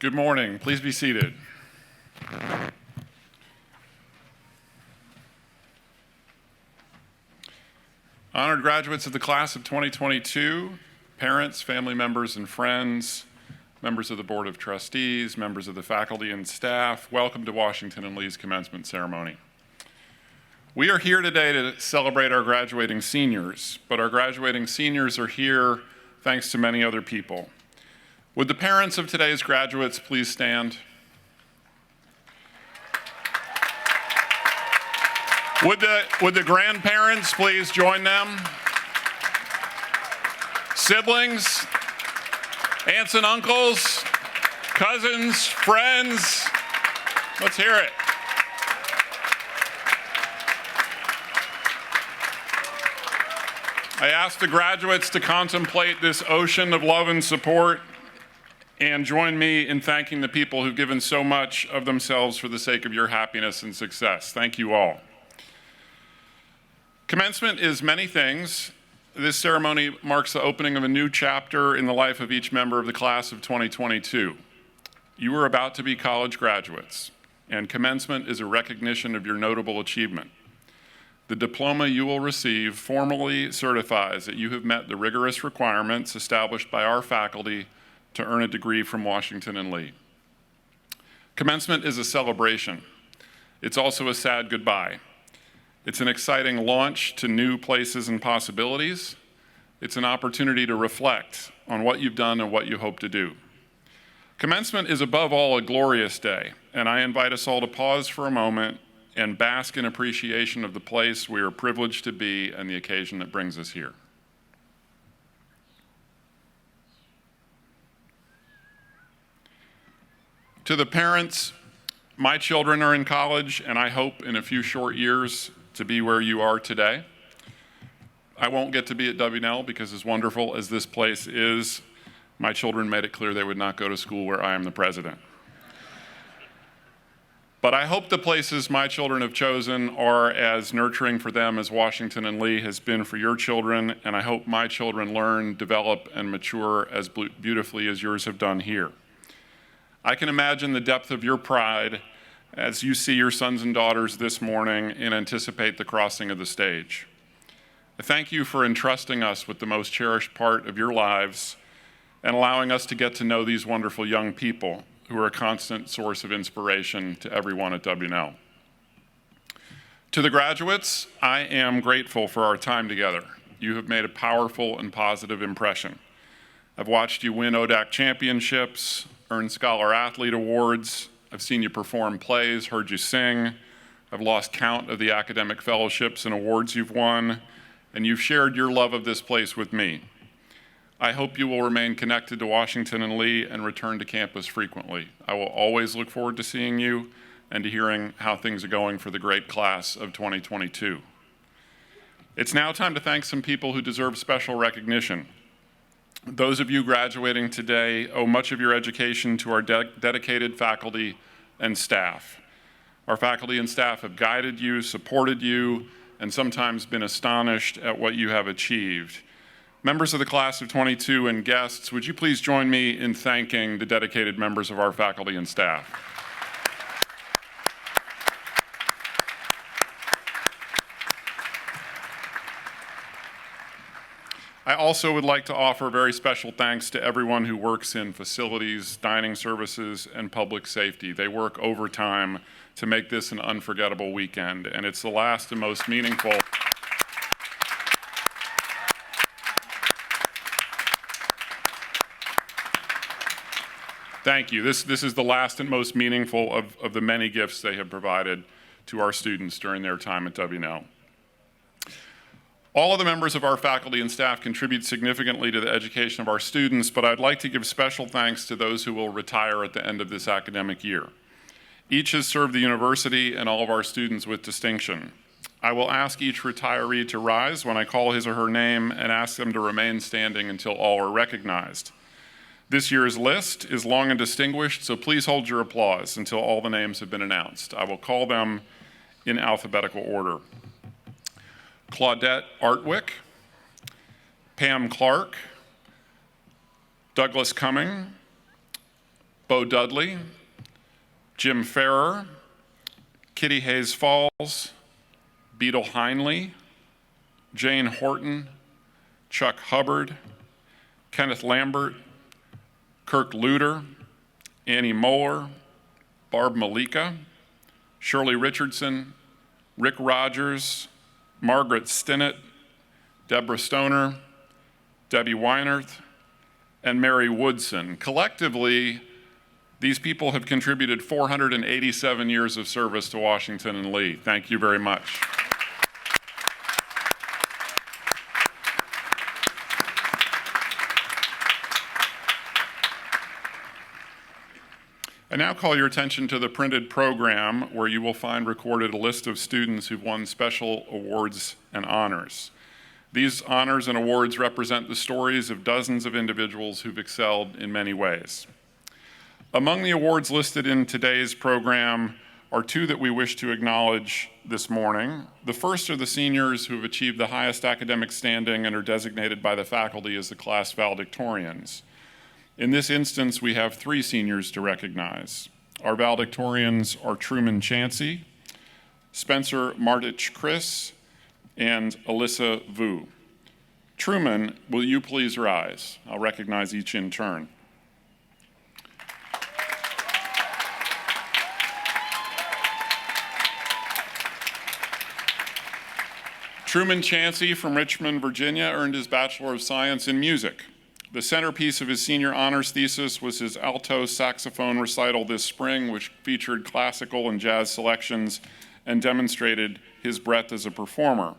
Good morning. Please be seated. Honored graduates of the class of 2022, parents, family members, and friends, members of the Board of Trustees, members of the faculty and staff, welcome to Washington and Lee's commencement ceremony. We are here today to celebrate our graduating seniors, but our graduating seniors are here thanks to many other people. Would the parents of today's graduates please stand? Would the grandparents please join them? Siblings, aunts and uncles, cousins, friends, let's hear it. I ask the graduates to contemplate this ocean of love and support and join me in thanking the people who've given so much of themselves for the sake of your happiness and success. Thank you all. Commencement is many things. This ceremony marks the opening of a new chapter in the life of each member of the class of 2022. You are about to be college graduates, and commencement is a recognition of your notable achievement. The diploma you will receive formally certifies that you have met the rigorous requirements established by our faculty to earn a degree from Washington and Lee. Commencement is a celebration. It's also a sad goodbye. It's an exciting launch to new places and possibilities. It's an opportunity to reflect on what you've done and what you hope to do. Commencement is above all a glorious day, and I invite us all to pause for a moment and bask in appreciation of the place we are privileged to be and the occasion that brings us here. To the parents, my children are in college, and I hope in a few short years to be where you are today. I won't get to be at Wnl because as wonderful as this place is, my children made it clear they would not go to school where I am the president. But I hope the places my children have chosen are as nurturing for them as Washington and Lee has been for your children, and I hope my children learn, develop, and mature as beautifully as yours have done here. I can imagine the depth of your pride as you see your sons and daughters this morning and anticipate the crossing of the stage. I thank you for entrusting us with the most cherished part of your lives and allowing us to get to know these wonderful young people who are a constant source of inspiration to everyone at Wnl. To the graduates, I am grateful for our time together. You have made a powerful and positive impression. I've watched you win ODAC championships, earn Scholar Athlete awards. I've seen you perform plays, heard you sing. I've lost count of the academic fellowships and awards you've won, and you've shared your love of this place with me. I hope you will remain connected to Washington and Lee and return to campus frequently. I will always look forward to seeing you and to hearing how things are going for the great class of 2022. It's now time to thank some people who deserve special recognition. Those of you graduating today owe much of your education to our dedicated faculty and staff. Our faculty and staff have guided you, supported you, and sometimes been astonished at what you have achieved. Members of the class of 22 and guests, would you please join me in thanking the dedicated members of our faculty and staff? I also would like to offer very special thanks to everyone who works in facilities, dining services, and public safety. They work overtime to make this an unforgettable weekend, and it's the last and most meaningful. Thank you. This is the last and most meaningful of the many gifts they have provided to our students during their time at Wnl. All of the members of our faculty and staff contribute significantly to the education of our students, but I'd like to give special thanks to those who will retire at the end of this academic year. Each has served the university and all of our students with distinction. I will ask each retiree to rise when I call his or her name and ask them to remain standing until all are recognized. This year's list is long and distinguished, so please hold your applause until all the names have been announced. I will call them in alphabetical order. Claudette Artwick, Pam Clark, Douglas Cumming, Bo Dudley, Jim Farrer, Kitty Hayes Falls, Beetle Heinley, Jane Horton, Chuck Hubbard, Kenneth Lambert, Kirk Luter, Annie Moeller, Barb Malika, Shirley Richardson, Rick Rogers, Margaret Stinnett, Deborah Stoner, Debbie Weinert, and Mary Woodson. Collectively, these people have contributed 487 years of service to Washington and Lee. Thank you very much. I now call your attention to the printed program, where you will find recorded a list of students who've won special awards and honors. These honors and awards represent the stories of dozens of individuals who've excelled in many ways. Among the awards listed in today's program are two that we wish to acknowledge this morning. The first are the seniors who have achieved the highest academic standing and are designated by the faculty as the class valedictorians. In this instance, we have three seniors to recognize. Our valedictorians are Truman Chansey, Spencer Martich Chris, and Alyssa Vu. Truman, will you please rise? I'll recognize each in turn. Truman Chansey from Richmond, Virginia, earned his Bachelor of Science in Music. The centerpiece of his senior honors thesis was his alto saxophone recital this spring, which featured classical and jazz selections and demonstrated his breadth as a performer.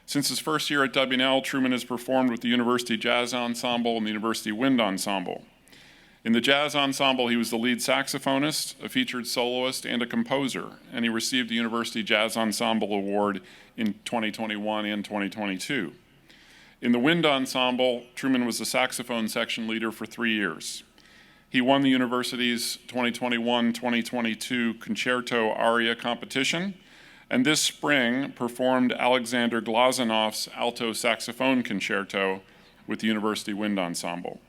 Since his first year at Wnl, Truman has performed with the University Jazz Ensemble and the University Wind Ensemble. In the Jazz Ensemble, he was the lead saxophonist, a featured soloist, and a composer, and he received the University Jazz Ensemble Award in 2021 and 2022. In the Wind Ensemble, Truman was the saxophone section leader for 3 years. He won the university's 2021-2022 Concerto Aria competition, and this spring performed Alexander Glazanoff's alto saxophone concerto with the University Wind Ensemble.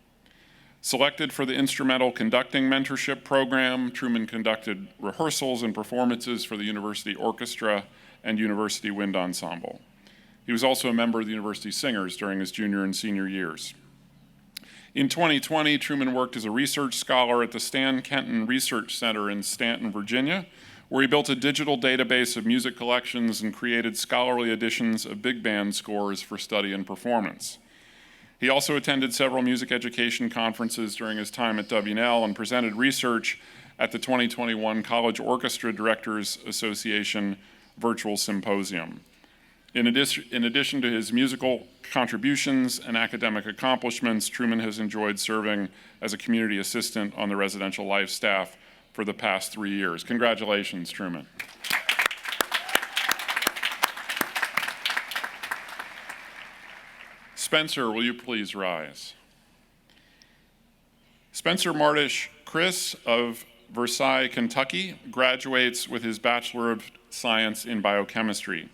Selected for the Instrumental Conducting Mentorship Program, Truman conducted rehearsals and performances for the University Orchestra and University Wind Ensemble. He was also a member of the University Singers during his junior and senior years. In 2020, Truman worked as a research scholar at the Stan Kenton Research Center in Stanton, Virginia, where he built a digital database of music collections and created scholarly editions of big band scores for study and performance. He also attended several music education conferences during his time at Wnl and presented research at the 2021 College Orchestra Directors Association Virtual Symposium. In addition to his musical contributions and academic accomplishments, Truman has enjoyed serving as a community assistant on the residential life staff for the past 3 years. Congratulations, Truman. Spencer, will you please rise? Spencer Martich Chris of Versailles, Kentucky, graduates with his Bachelor of Science in Biochemistry.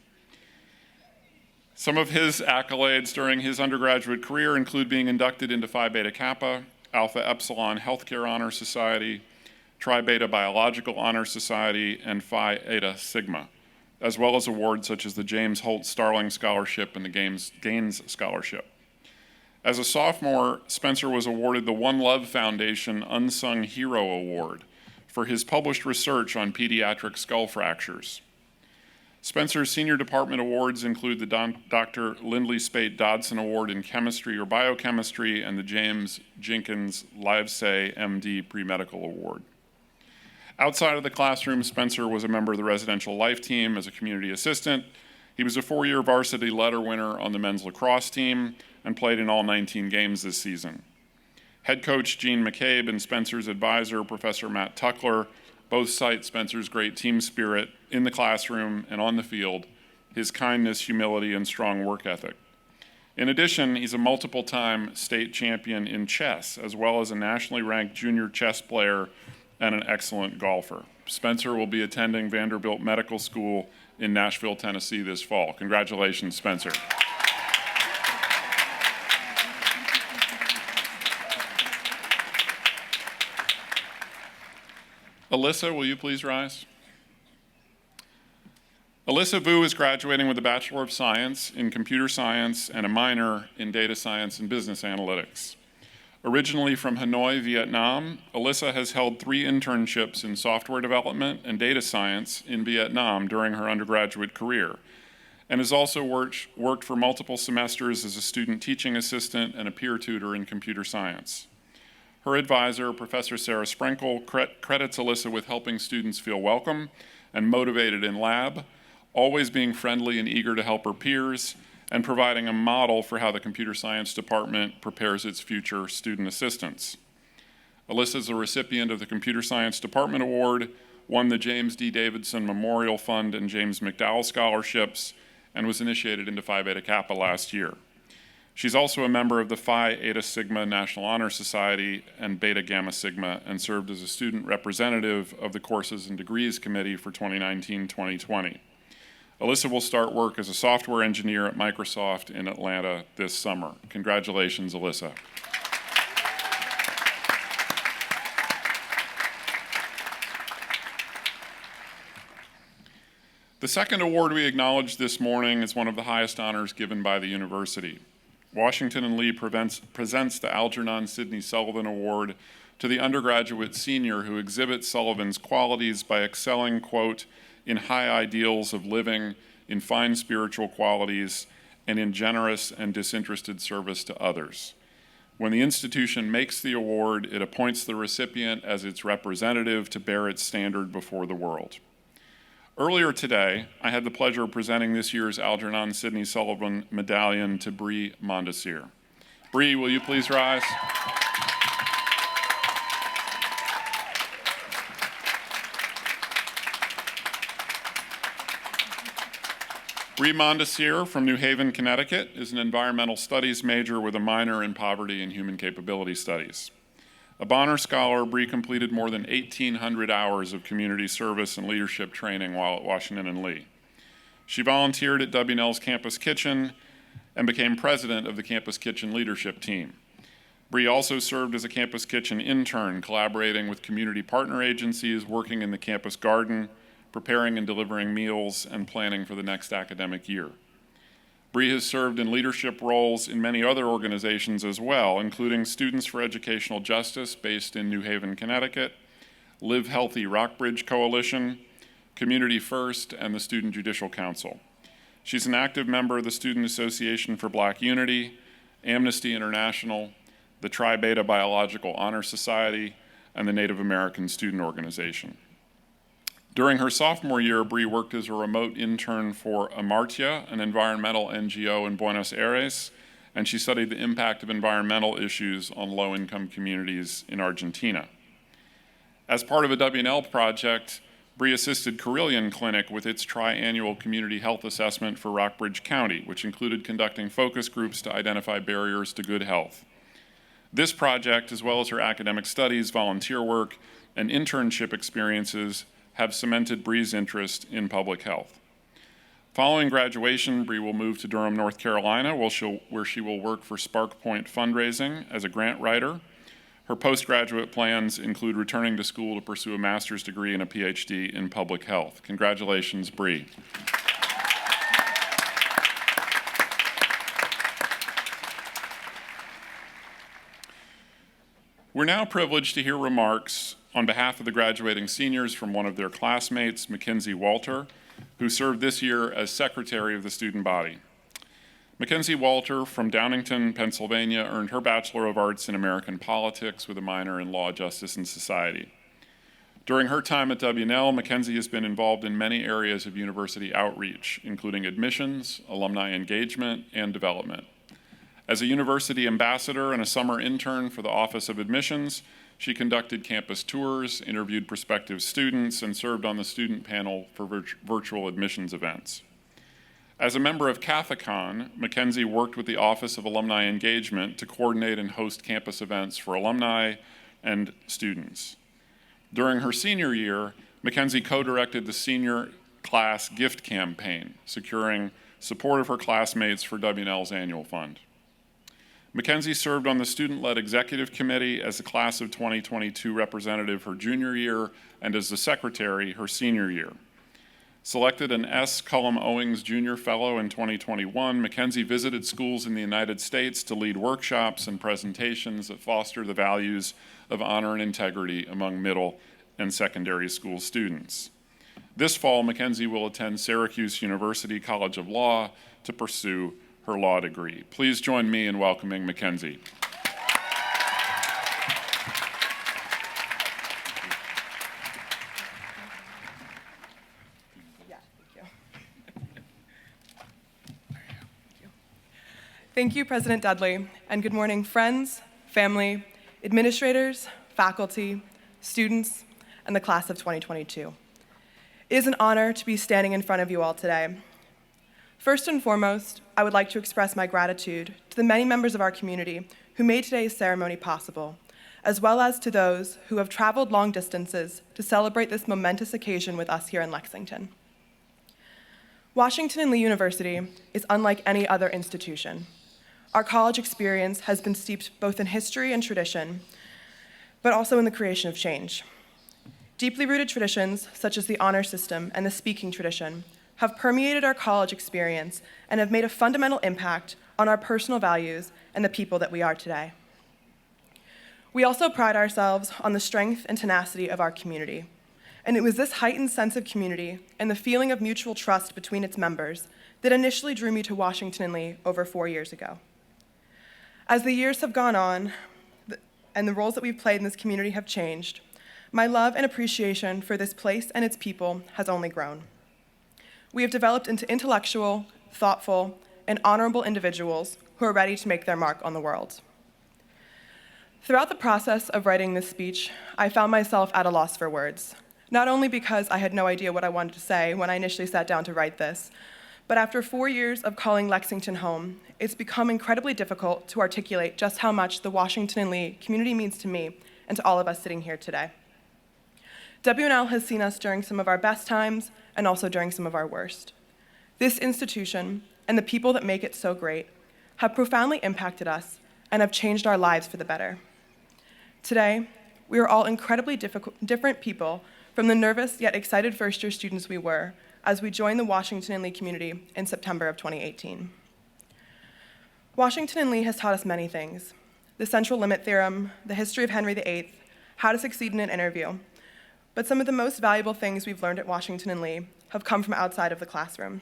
Some of his accolades during his undergraduate career include being inducted into Phi Beta Kappa, Alpha Epsilon Healthcare Honor Society, Tri Beta Biological Honor Society, and Phi Eta Sigma, as well as awards such as the James Holt Starling Scholarship and the Gaines Scholarship. As a sophomore, Spencer was awarded the One Love Foundation Unsung Hero Award for his published research on pediatric skull fractures. Spencer's senior department awards include the Dr. Lindley Spate Dodson Award in Chemistry or Biochemistry and the James Jenkins Livesay MD Pre-Medical Award. Outside of the classroom, Spencer was a member of the residential life team as a community assistant. He was a 4-year varsity letter winner on the men's lacrosse team and played in all 19 games this season. Head coach Gene McCabe and Spencer's advisor, Professor Matt Tuckler, both cite Spencer's great team spirit in the classroom and on the field, his kindness, humility, and strong work ethic. In addition, he's a multiple-time state champion in chess, as well as a nationally ranked junior chess player and an excellent golfer. Spencer will be attending Vanderbilt Medical School in Nashville, Tennessee this fall. Congratulations, Spencer. Alyssa, will you please rise? Alyssa Vu is graduating with a Bachelor of Science in Computer Science and a minor in Data Science and Business Analytics. Originally from Hanoi, Vietnam, Alyssa has held 3 internships in software development and data science in Vietnam during her undergraduate career, and has also worked for multiple semesters as a student teaching assistant and a peer tutor in computer science. Her advisor, Professor Sarah Sprinkle, credits Alyssa with helping students feel welcome and motivated in lab, always being friendly and eager to help her peers, and providing a model for how the computer science department prepares its future student assistants. Alyssa is a recipient of the Computer Science Department Award, won the James D. Davidson Memorial Fund and James McDowell Scholarships, and was initiated into Phi Beta Kappa last year. She's also a member of the Phi Eta Sigma National Honor Society and Beta Gamma Sigma, and served as a student representative of the Courses and Degrees Committee for 2019-2020. Alyssa will start work as a software engineer at Microsoft in Atlanta this summer. Congratulations, Alyssa. The second award we acknowledge this morning is one of the highest honors given by the university. Washington & Lee presents the Algernon Sidney Sullivan Award to the undergraduate senior who exhibits Sullivan's qualities by excelling, quote, in high ideals of living, in fine spiritual qualities, and in generous and disinterested service to others. When the institution makes the award, it appoints the recipient as its representative to bear its standard before the world. Earlier today, I had the pleasure of presenting this year's Algernon Sidney Sullivan Medallion to Brie Mondasseer. Brie, will you please rise? Brie Mondasseer from New Haven, Connecticut, is an environmental studies major with a minor in poverty and human capability studies. A Bonner Scholar, Brie completed more than 1,800 hours of community service and leadership training while at Washington & Lee. She volunteered at WNL's Campus Kitchen and became president of the Campus Kitchen leadership team. Brie also served as a Campus Kitchen intern, collaborating with community partner agencies, working in the campus garden, preparing and delivering meals, and planning for the next academic year. Brie has served in leadership roles in many other organizations as well, including Students for Educational Justice, based in New Haven, Connecticut, Live Healthy Rockbridge Coalition, Community First, and the Student Judicial Council. She's an active member of the Student Association for Black Unity, Amnesty International, the Tri Beta Biological Honor Society, and the Native American Student Organization. During her sophomore year, Brie worked as a remote intern for Amartya, an environmental NGO in Buenos Aires, and she studied the impact of environmental issues on low-income communities in Argentina. As part of a WNL project, Brie assisted Carilion Clinic with its tri-annual community health assessment for Rockbridge County, which included conducting focus groups to identify barriers to good health. This project, as well as her academic studies, volunteer work, and internship experiences, have cemented Brie's interest in public health. Following graduation, Brie will move to Durham, North Carolina, where she will work for Spark Point Fundraising as a grant writer. Her postgraduate plans include returning to school to pursue a master's degree and a PhD in public health. Congratulations, Brie. We're now privileged to hear remarks on behalf of the graduating seniors from one of their classmates, Mackenzie Walter, who served this year as secretary of the student body. Mackenzie Walter from Downingtown, Pennsylvania, earned her Bachelor of Arts in American Politics with a minor in Law, Justice, and Society. During her time at WNL, Mackenzie has been involved in many areas of university outreach, including admissions, alumni engagement, and development. As a university ambassador and a summer intern for the Office of Admissions, she conducted campus tours, interviewed prospective students, and served on the student panel for virtual admissions events. As a member of Cathicon, Mackenzie worked with the Office of Alumni Engagement to coordinate and host campus events for alumni and students. During her senior year, Mackenzie co-directed the senior class gift campaign, securing support of her classmates for WNL's annual fund. Mackenzie served on the student-led executive committee as the class of 2022 representative her junior year and as the secretary her senior year. Selected an S. Cullum Owings Junior Fellow in 2021, Mackenzie visited schools in the United States to lead workshops and presentations that foster the values of honor and integrity among middle and secondary school students. This fall, Mackenzie will attend Syracuse University College of Law to pursue her law degree. Please join me in welcoming Mackenzie. Thank you, President Dudley, and good morning, friends, family, administrators, faculty, students, and the class of 2022. It is an honor to be standing in front of you all today. First and foremost, I would like to express my gratitude to the many members of our community who made today's ceremony possible, as well as to those who have traveled long distances to celebrate this momentous occasion with us here in Lexington. Washington and Lee University is unlike any other institution. Our college experience has been steeped both in history and tradition, but also in the creation of change. Deeply rooted traditions, such as the honor system and the speaking tradition, have permeated our college experience and have made a fundamental impact on our personal values and the people that we are today. We also pride ourselves on the strength and tenacity of our community, and it was this heightened sense of community and the feeling of mutual trust between its members that initially drew me to Washington and Lee over 4 years ago. As the years have gone on and the roles that we've played in this community have changed, my love and appreciation for this place and its people has only grown. We have developed into intellectual, thoughtful, and honorable individuals who are ready to make their mark on the world. Throughout the process of writing this speech, I found myself at a loss for words, not only because I had no idea what I wanted to say when I initially sat down to write this, but after 4 years of calling Lexington home, it's become incredibly difficult to articulate just how much the Washington and Lee community means to me and to all of us sitting here today. WNL has seen us during some of our best times and also during some of our worst. This institution and the people that make it so great have profoundly impacted us and have changed our lives for the better. Today, we are all incredibly different people from the nervous yet excited first-year students we were as we joined the Washington and Lee community in September of 2018. Washington and Lee has taught us many things: the central limit theorem, the history of Henry VIII, how to succeed in an interview. But some of the most valuable things we've learned at Washington and Lee have come from outside of the classroom.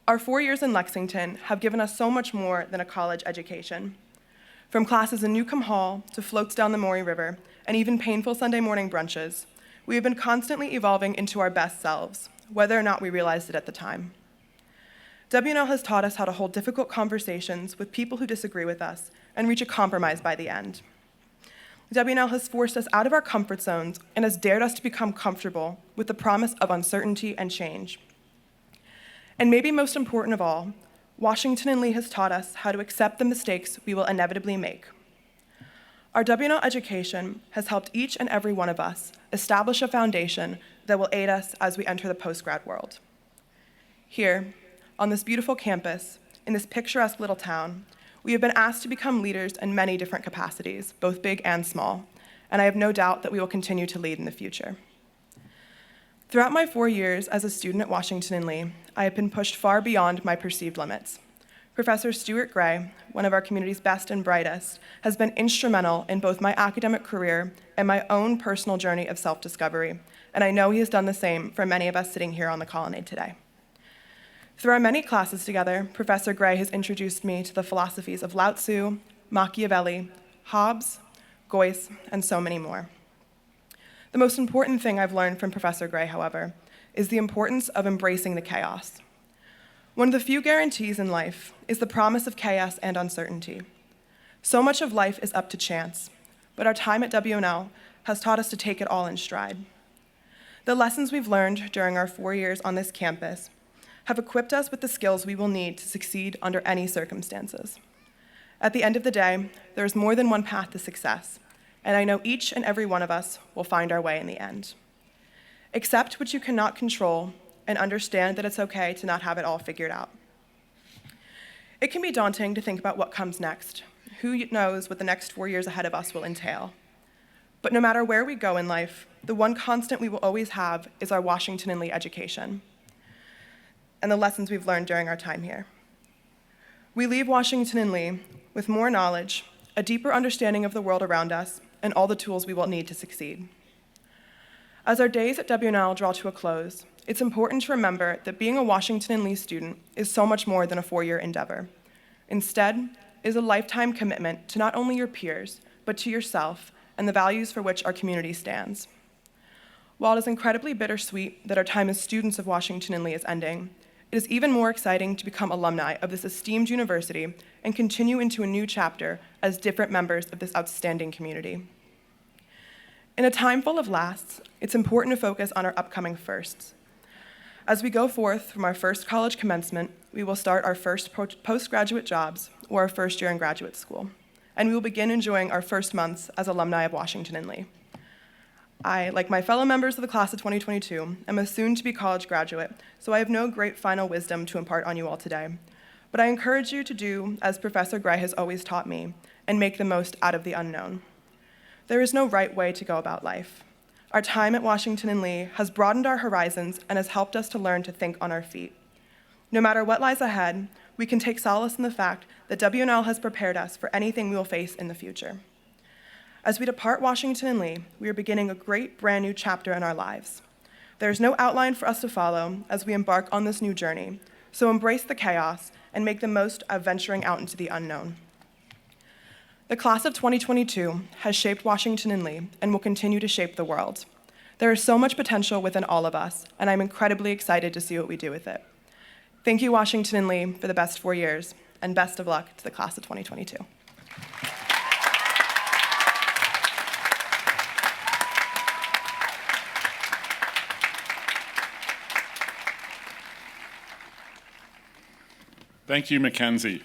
Our 4 years in Lexington have given us so much more than a college education. From classes in Newcomb Hall to floats down the Maury River and even painful Sunday morning brunches, we have been constantly evolving into our best selves, whether or not we realized it at the time. WNL has taught us how to hold difficult conversations with people who disagree with us and reach a compromise by the end. WNL has forced us out of our comfort zones and has dared us to become comfortable with the promise of uncertainty and change. And maybe most important of all, Washington and Lee has taught us how to accept the mistakes we will inevitably make. Our WNL education has helped each and every one of us establish a foundation that will aid us as we enter the post-grad world. Here, on this beautiful campus, in this picturesque little town, we have been asked to become leaders in many different capacities, both big and small, and I have no doubt that we will continue to lead in the future. Throughout my 4 years as a student at Washington and Lee, I have been pushed far beyond my perceived limits. Professor Stewart Gray, one of our community's best and brightest, has been instrumental in both my academic career and my own personal journey of self-discovery, and I know he has done the same for many of us sitting here on the colonnade today. Through our many classes together, Professor Gray has introduced me to the philosophies of Lao Tzu, Machiavelli, Hobbes, Geuss, and so many more. The most important thing I've learned from Professor Gray, however, is the importance of embracing the chaos. One of the few guarantees in life is the promise of chaos and uncertainty. So much of life is up to chance, but our time at WNL has taught us to take it all in stride. The lessons we've learned during our 4 years on this campus have equipped us with the skills we will need to succeed under any circumstances. At the end of the day, there is more than one path to success, and I know each and every one of us will find our way in the end. Accept what you cannot control and understand that it's okay to not have it all figured out. It can be daunting to think about what comes next. Who knows what the next 4 years ahead of us will entail? But no matter where we go in life, the one constant we will always have is our Washington and Lee education and the lessons we've learned during our time here. We leave Washington and Lee with more knowledge, a deeper understanding of the world around us, and all the tools we will need to succeed. As our days at Wnl draw to a close, it's important to remember that being a Washington and Lee student is so much more than a 4-year endeavor. Instead, it is a lifetime commitment to not only your peers, but to yourself and the values for which our community stands. While it is incredibly bittersweet that our time as students of Washington and Lee is ending, it is even more exciting to become alumni of this esteemed university and continue into a new chapter as different members of this outstanding community. In a time full of lasts, it's important to focus on our upcoming firsts. As we go forth from our first college commencement, we will start our first postgraduate jobs or our first year in graduate school, and we will begin enjoying our first months as alumni of Washington and Lee. I, like my fellow members of the class of 2022, am a soon-to-be college graduate, so I have no great final wisdom to impart on you all today. But I encourage you to do as Professor Gray has always taught me, and make the most out of the unknown. There is no right way to go about life. Our time at Washington and Lee has broadened our horizons and has helped us to learn to think on our feet. No matter what lies ahead, we can take solace in the fact that WNL has prepared us for anything we will face in the future. As we depart Washington and Lee, we are beginning a great brand new chapter in our lives. There is no outline for us to follow as we embark on this new journey, so embrace the chaos and make the most of venturing out into the unknown. The class of 2022 has shaped Washington and Lee and will continue to shape the world. There is so much potential within all of us, and I'm incredibly excited to see what we do with it. Thank you, Washington and Lee, for the best 4 years, and best of luck to the class of 2022. Thank you, Mackenzie.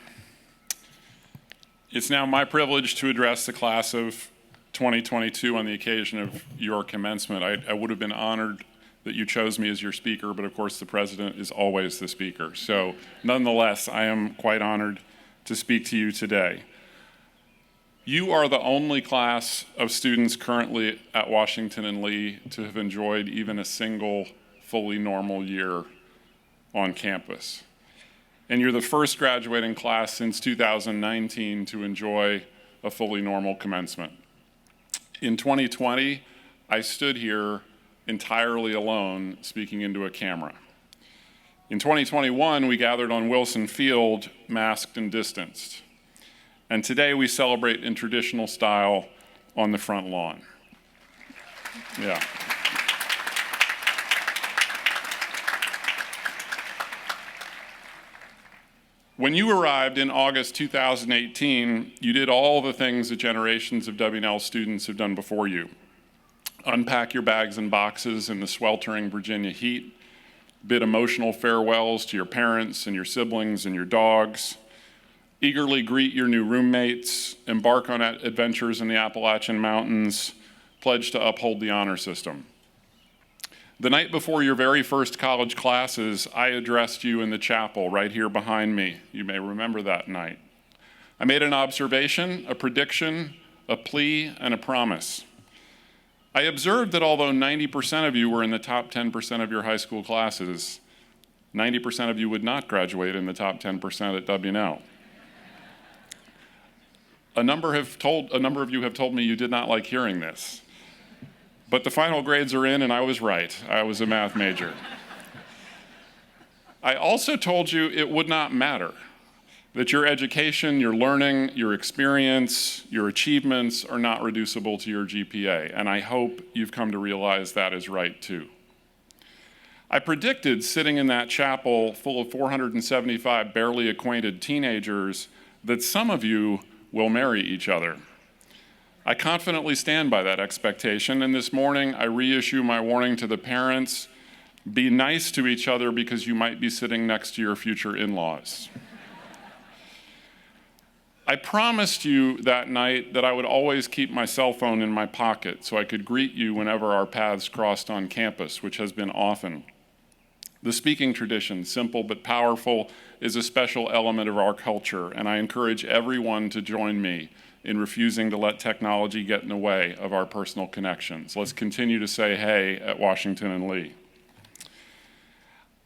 It's now my privilege to address the class of 2022 on the occasion of your commencement. I would have been honored that you chose me as your speaker, but of course the president is always the speaker. So nonetheless, I am quite honored to speak to you today. You are the only class of students currently at Washington and Lee to have enjoyed even a single fully normal year on campus. And you're the first graduating class since 2019 to enjoy a fully normal commencement. In 2020, I stood here entirely alone speaking into a camera. In 2021, we gathered on Wilson Field, masked and distanced. And today we celebrate in traditional style on the front lawn. Yeah. When you arrived in August 2018, you did all the things that generations of WNL students have done before you. Unpack your bags and boxes in the sweltering Virginia heat, bid emotional farewells to your parents and your siblings and your dogs, eagerly greet your new roommates, embark on adventures in the Appalachian Mountains, pledge to uphold the honor system. The night before your very first college classes, I addressed you in the chapel right here behind me. You may remember that night. I made an observation, a prediction, a plea, and a promise. I observed that although 90% of you were in the top 10% of your high school classes, 90% of you would not graduate in the top 10% at WNL. A number of you have told me you did not like hearing this. But the final grades are in, and I was right. I was a math major. I also told you it would not matter, that your education, your learning, your experience, your achievements are not reducible to your GPA, and I hope you've come to realize that is right too. I predicted sitting in that chapel full of 475 barely acquainted teenagers that some of you will marry each other. I confidently stand by that expectation, and this morning I reissue my warning to the parents: be nice to each other because you might be sitting next to your future in-laws. I promised you that night that I would always keep my cell phone in my pocket so I could greet you whenever our paths crossed on campus, which has been often. The speaking tradition, simple but powerful, is a special element of our culture, and I encourage everyone to join me in refusing to let technology get in the way of our personal connections. Let's continue to say hey at Washington and Lee.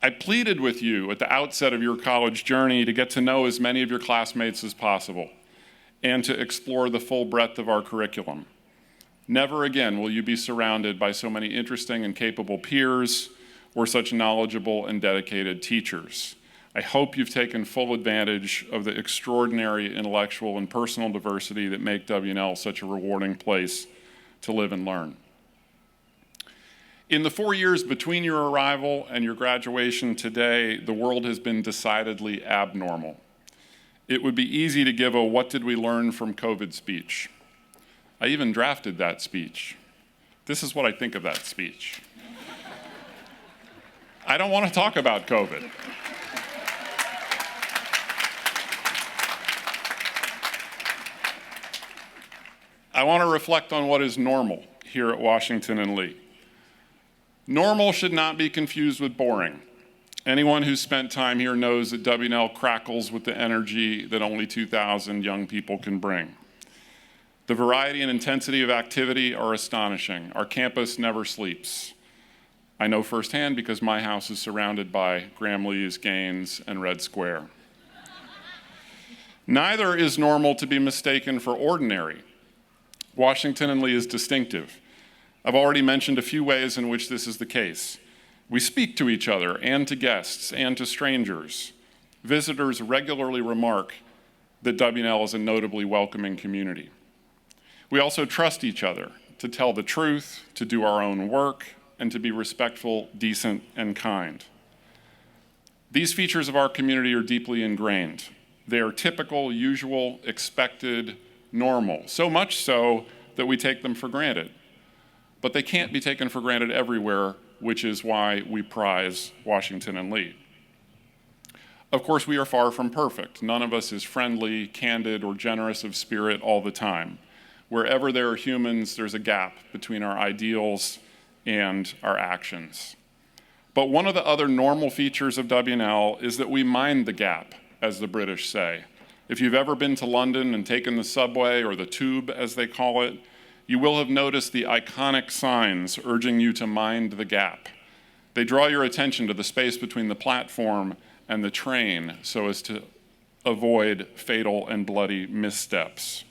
I pleaded with you at the outset of your college journey to get to know as many of your classmates as possible and to explore the full breadth of our curriculum. Never again will you be surrounded by so many interesting and capable peers or such knowledgeable and dedicated teachers. I hope you've taken full advantage of the extraordinary intellectual and personal diversity that make WNL such a rewarding place to live and learn. In the 4 years between your arrival and your graduation today, the world has been decidedly abnormal. It would be easy to give a "what did we learn from COVID" speech. I even drafted that speech. This is what I think of that speech. I don't want to talk about COVID. I want to reflect on what is normal here at Washington and Lee. Normal should not be confused with boring. Anyone who's spent time here knows that WNL crackles with the energy that only 2,000 young people can bring. The variety and intensity of activity are astonishing. Our campus never sleeps. I know firsthand because my house is surrounded by Graham-Lees, Gaines, and Red Square. Neither is normal to be mistaken for ordinary. Washington and Lee is distinctive. I've already mentioned a few ways in which this is the case. We speak to each other and to guests and to strangers. Visitors regularly remark that WNL is a notably welcoming community. We also trust each other to tell the truth, to do our own work, and to be respectful, decent, and kind. These features of our community are deeply ingrained. They are typical, usual, expected, normal, so much so that we take them for granted. But they can't be taken for granted everywhere, which is why we prize Washington and Lee. Of course, we are far from perfect. None of us is friendly, candid, or generous of spirit all the time. Wherever there are humans, there's a gap between our ideals and our actions. But one of the other normal features of WNL is that we mind the gap, as the British say. If you've ever been to London and taken the subway, or the tube as they call it, you will have noticed the iconic signs urging you to mind the gap. They draw your attention to the space between the platform and the train so as to avoid fatal and bloody missteps.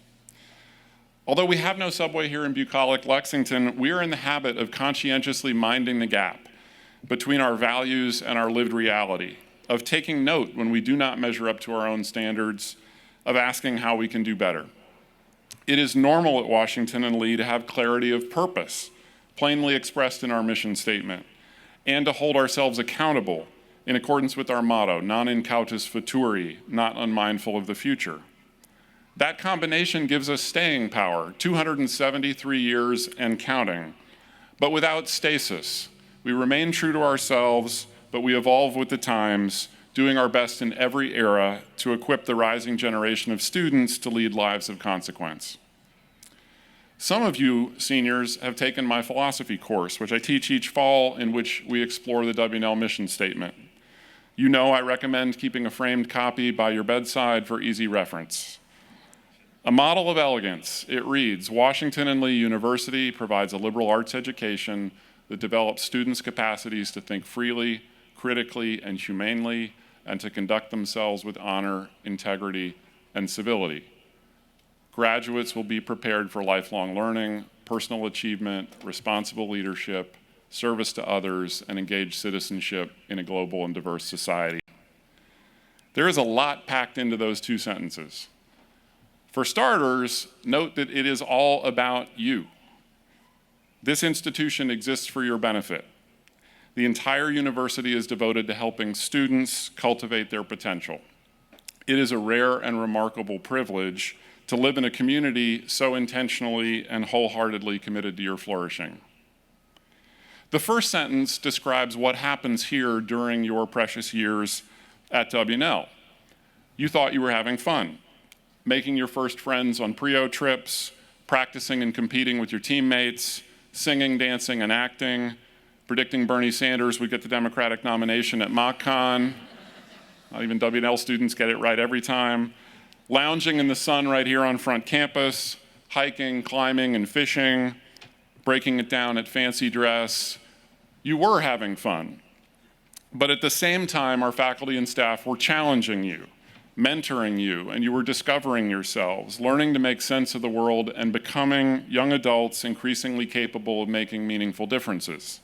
Although we have no subway here in bucolic Lexington, we are in the habit of conscientiously minding the gap between our values and our lived reality, of taking note when we do not measure up to our own standards, of asking how we can do better. It is normal at Washington and Lee to have clarity of purpose, plainly expressed in our mission statement, and to hold ourselves accountable in accordance with our motto, non incautus futuri, not unmindful of the future. That combination gives us staying power, 273 years and counting, but without stasis. We remain true to ourselves, but we evolve with the times, doing our best in every era to equip the rising generation of students to lead lives of consequence. Some of you seniors have taken my philosophy course, which I teach each fall, in which we explore the Wnl Mission Statement. You know I recommend keeping a framed copy by your bedside for easy reference. A model of elegance, it reads, Washington and Lee University provides a liberal arts education that develops students' capacities to think freely, critically, and humanely, and to conduct themselves with honor, integrity, and civility. Graduates will be prepared for lifelong learning, personal achievement, responsible leadership, service to others, and engaged citizenship in a global and diverse society. There is a lot packed into those two sentences. For starters, note that it is all about you. This institution exists for your benefit. The entire university is devoted to helping students cultivate their potential. It is a rare and remarkable privilege to live in a community so intentionally and wholeheartedly committed to your flourishing. The first sentence describes what happens here during your precious years at WNL. You thought you were having fun, making your first friends on Prio trips, practicing and competing with your teammates, singing, dancing, and acting, predicting Bernie Sanders would get the Democratic nomination at MockCon. Not even WNL students get it right every time. Lounging in the sun right here on front campus, hiking, climbing, and fishing, breaking it down at Fancy Dress. You were having fun. But at the same time, our faculty and staff were challenging you, mentoring you, and you were discovering yourselves, learning to make sense of the world, and becoming young adults increasingly capable of making meaningful differences.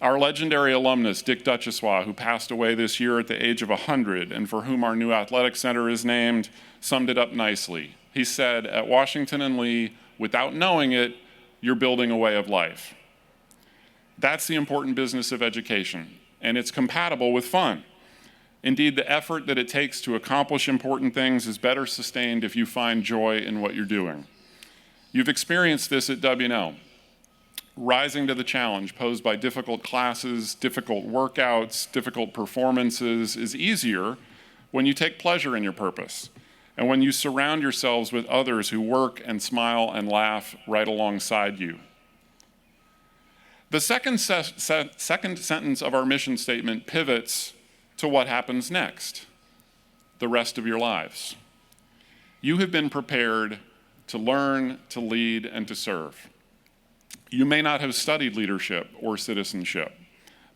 Our legendary alumnus, Dick Duchessois, who passed away this year at the age of 100, and for whom our new athletic center is named, summed it up nicely. He said, "At Washington and Lee, without knowing it, you're building a way of life." That's the important business of education, and it's compatible with fun. Indeed, the effort that it takes to accomplish important things is better sustained if you find joy in what you're doing. You've experienced this at WNL. Rising to the challenge posed by difficult classes, difficult workouts, difficult performances is easier when you take pleasure in your purpose and when you surround yourselves with others who work and smile and laugh right alongside you. The second sentence of our mission statement pivots to what happens next, the rest of your lives. You have been prepared to learn, to lead, and to serve. You may not have studied leadership or citizenship,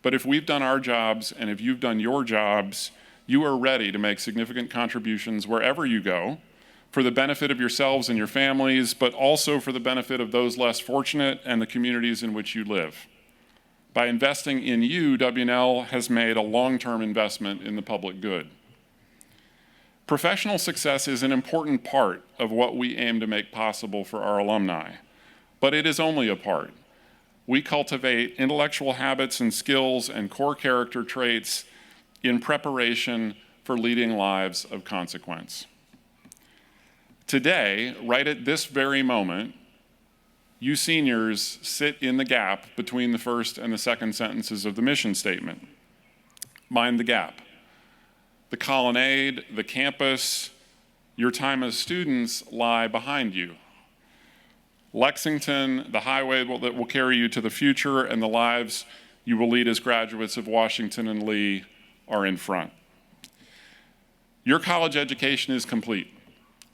but if we've done our jobs and if you've done your jobs, you are ready to make significant contributions wherever you go for the benefit of yourselves and your families, but also for the benefit of those less fortunate and the communities in which you live. By investing in you, WNL has made a long-term investment in the public good. Professional success is an important part of what we aim to make possible for our alumni, but it is only a part. We cultivate intellectual habits and skills and core character traits in preparation for leading lives of consequence. Today, right at this very moment, you seniors sit in the gap between the first and the second sentences of the mission statement. Mind the gap. The colonnade, the campus, your time as students lie behind you. Lexington, the highway that will carry you to the future, and the lives you will lead as graduates of Washington and Lee are in front. Your college education is complete,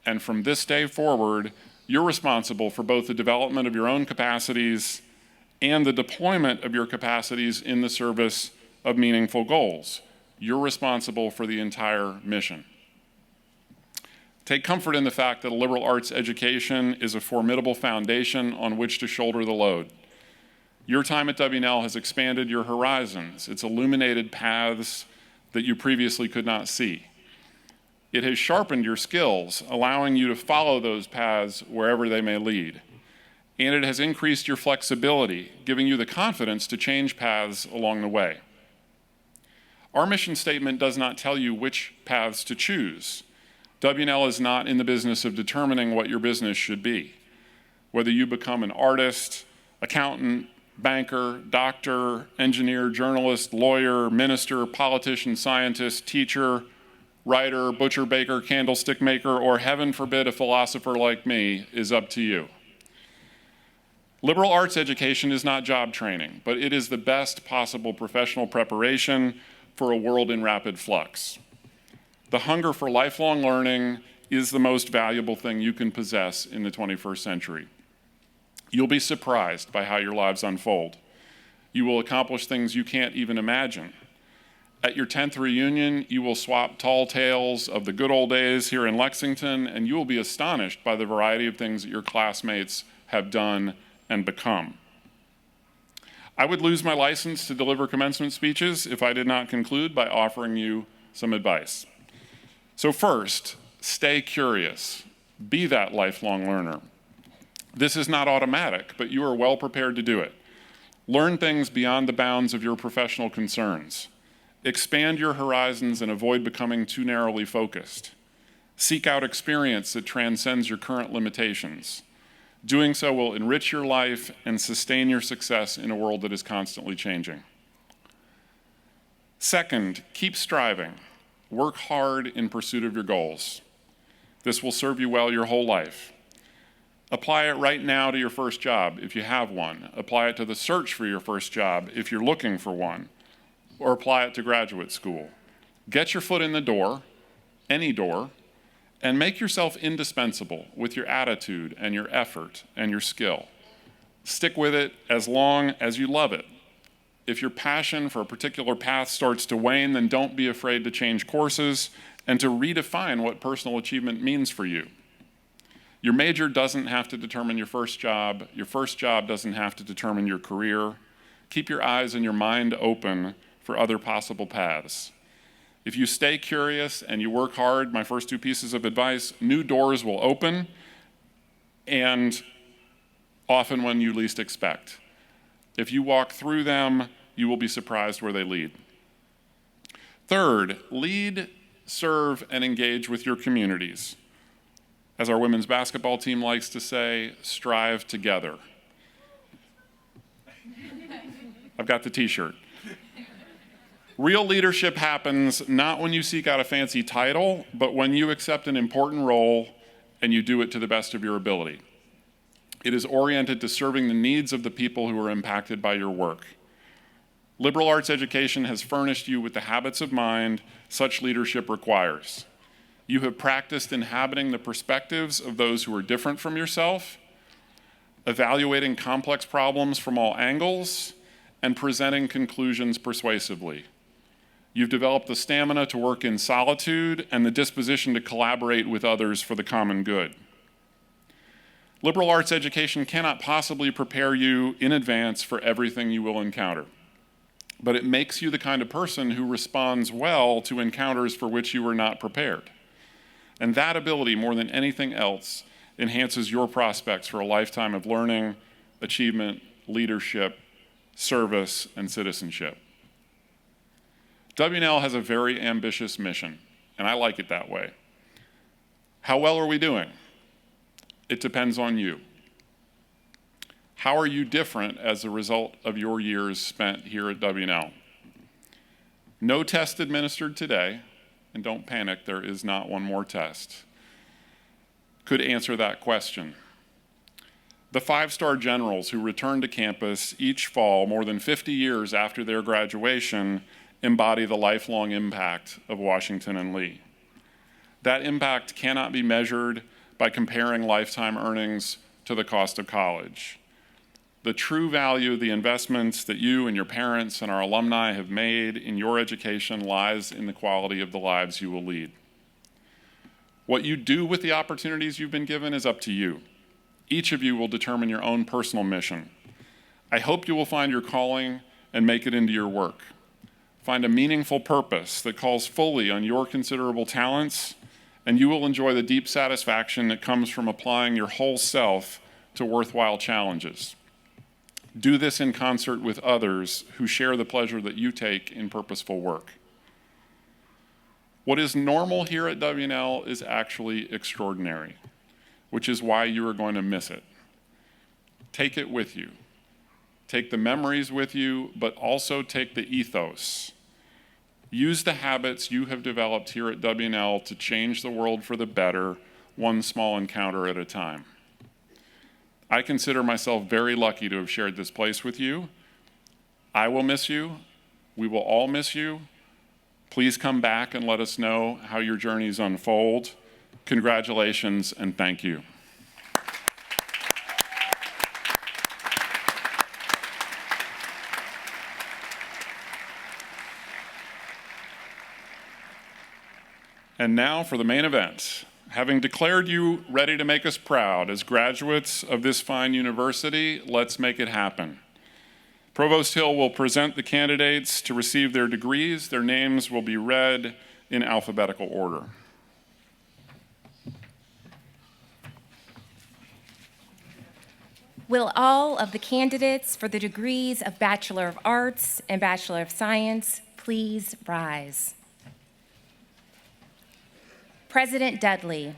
and from this day forward, you're responsible for both the development of your own capacities and the deployment of your capacities in the service of meaningful goals. You're responsible for the entire mission. Take comfort in the fact that a liberal arts education is a formidable foundation on which to shoulder the load. Your time at WNL has expanded your horizons. It's illuminated paths that you previously could not see. It has sharpened your skills, allowing you to follow those paths wherever they may lead. And it has increased your flexibility, giving you the confidence to change paths along the way. Our mission statement does not tell you which paths to choose. WNL is not in the business of determining what your business should be. Whether you become an artist, accountant, banker, doctor, engineer, journalist, lawyer, minister, politician, scientist, teacher, writer, butcher, baker, candlestick maker, or heaven forbid a philosopher like me is up to you. Liberal arts education is not job training, but it is the best possible professional preparation for a world in rapid flux. The hunger for lifelong learning is the most valuable thing you can possess in the 21st century. You'll be surprised by how your lives unfold. You will accomplish things you can't even imagine. At your 10th reunion, you will swap tall tales of the good old days here in Lexington, and you will be astonished by the variety of things that your classmates have done and become. I would lose my license to deliver commencement speeches if I did not conclude by offering you some advice. So first, stay curious. Be that lifelong learner. This is not automatic, but you are well prepared to do it. Learn things beyond the bounds of your professional concerns. Expand your horizons and avoid becoming too narrowly focused. Seek out experience that transcends your current limitations. Doing so will enrich your life and sustain your success in a world that is constantly changing. Second, keep striving. Work hard in pursuit of your goals. This will serve you well your whole life. Apply it right now to your first job if you have one. Apply it to the search for your first job if you're looking for one, or apply it to graduate school. Get your foot in the door, any door, and make yourself indispensable with your attitude and your effort and your skill. Stick with it as long as you love it. If your passion for a particular path starts to wane, then don't be afraid to change courses and to redefine what personal achievement means for you. Your major doesn't have to determine your first job. Your first job doesn't have to determine your career. Keep your eyes and your mind open for other possible paths. If you stay curious and you work hard, my first two pieces of advice, new doors will open, and often when you least expect. If you walk through them, you will be surprised where they lead. Third, lead, serve, and engage with your communities. As our women's basketball team likes to say, strive together. I've got the t-shirt. Real leadership happens not when you seek out a fancy title, but when you accept an important role and you do it to the best of your ability. It is oriented to serving the needs of the people who are impacted by your work. Liberal arts education has furnished you with the habits of mind such leadership requires. You have practiced inhabiting the perspectives of those who are different from yourself, evaluating complex problems from all angles, and presenting conclusions persuasively. You've developed the stamina to work in solitude and the disposition to collaborate with others for the common good. Liberal arts education cannot possibly prepare you in advance for everything you will encounter, but it makes you the kind of person who responds well to encounters for which you were not prepared. And that ability, more than anything else, enhances your prospects for a lifetime of learning, achievement, leadership, service, and citizenship. WNL has a very ambitious mission, and I like it that way. How well are we doing? It depends on you. How are you different as a result of your years spent here at WNL? No test administered today, and don't panic, there is not one more test, could answer that question. The five-star generals who return to campus each fall, more than 50 years after their graduation, embody the lifelong impact of Washington and Lee. That impact cannot be measured by comparing lifetime earnings to the cost of college. The true value of the investments that you and your parents and our alumni have made in your education lies in the quality of the lives you will lead. What you do with the opportunities you've been given is up to you. Each of you will determine your own personal mission. I hope you will find your calling and make it into your work. Find a meaningful purpose that calls fully on your considerable talents, and you will enjoy the deep satisfaction that comes from applying your whole self to worthwhile challenges. Do this in concert with others who share the pleasure that you take in purposeful work. What is normal here at WNL is actually extraordinary, which is why you are going to miss it. Take it with you. Take the memories with you, but also take the ethos. Use the habits you have developed here at WNL to change the world for the better, one small encounter at a time. I consider myself very lucky to have shared this place with you. I will miss you. We will all miss you. Please come back and let us know how your journeys unfold. Congratulations and thank you. And now for the main event. Having declared you ready to make us proud as graduates of this fine university, let's make it happen. Provost Hill will present the candidates to receive their degrees. Their names will be read in alphabetical order. Will all of the candidates for the degrees of Bachelor of Arts and Bachelor of Science please rise? President Dudley,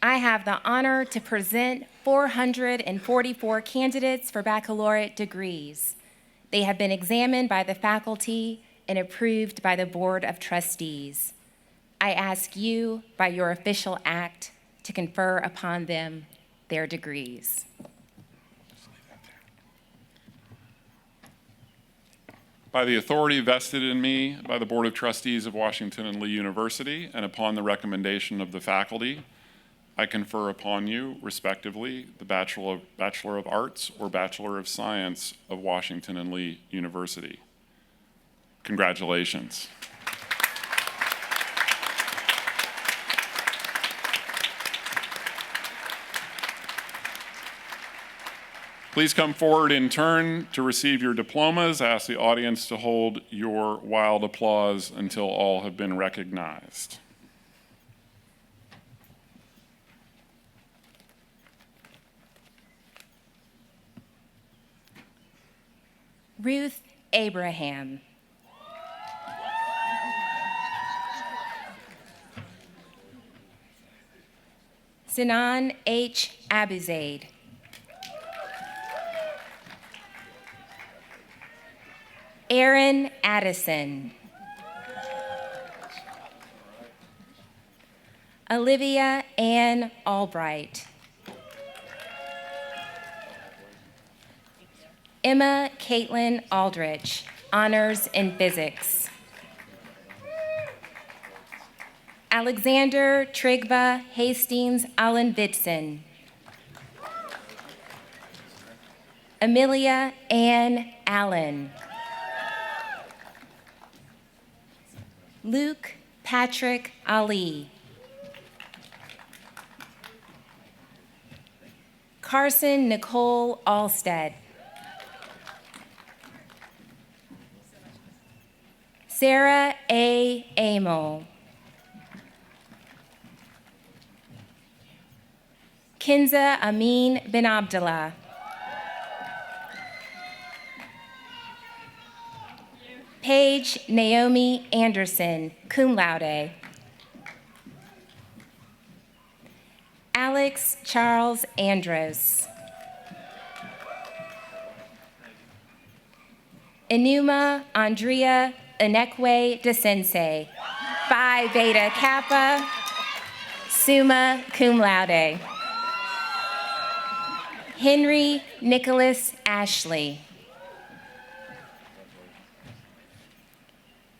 I have the honor to present 444 candidates for baccalaureate degrees. They have been examined by the faculty and approved by the Board of Trustees. I ask you, by your official act, to confer upon them their degrees. By the authority vested in me by the Board of Trustees of Washington and Lee University, and upon the recommendation of the faculty, I confer upon you, respectively, the Bachelor of Arts or Bachelor of Science of Washington and Lee University. Congratulations. Please come forward in turn to receive your diplomas. I ask the audience to hold your wild applause until all have been recognized. Ruth Abraham. Sinan H. Abuzaid. Aaron Addison. Olivia Ann Albright. Emma Caitlin Aldrich, honors in physics. Alexander Trigva Hastings Allen Vitson. Amelia Ann Allen. Luke Patrick Ali. Carson Nicole Alstead. Sarah A. Amel. Kinza Amin bin Abdullah. Paige Naomi Anderson, cum laude. Alex Charles Andros. Enuma Andrea Inekwe DeSensei, Phi Beta Kappa, summa cum laude. Henry Nicholas Ashley.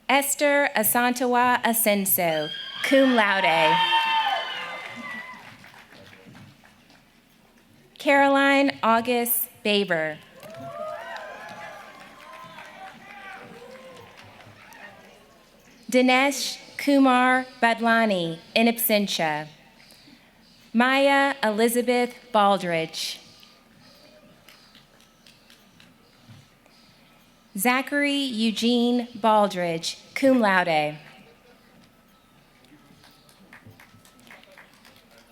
Esther Asantawa Asenso, cum laude. Caroline August Baber. Dinesh Kumar Badlani, in absentia. Maya Elizabeth Baldridge. Zachary Eugene Baldridge, cum laude.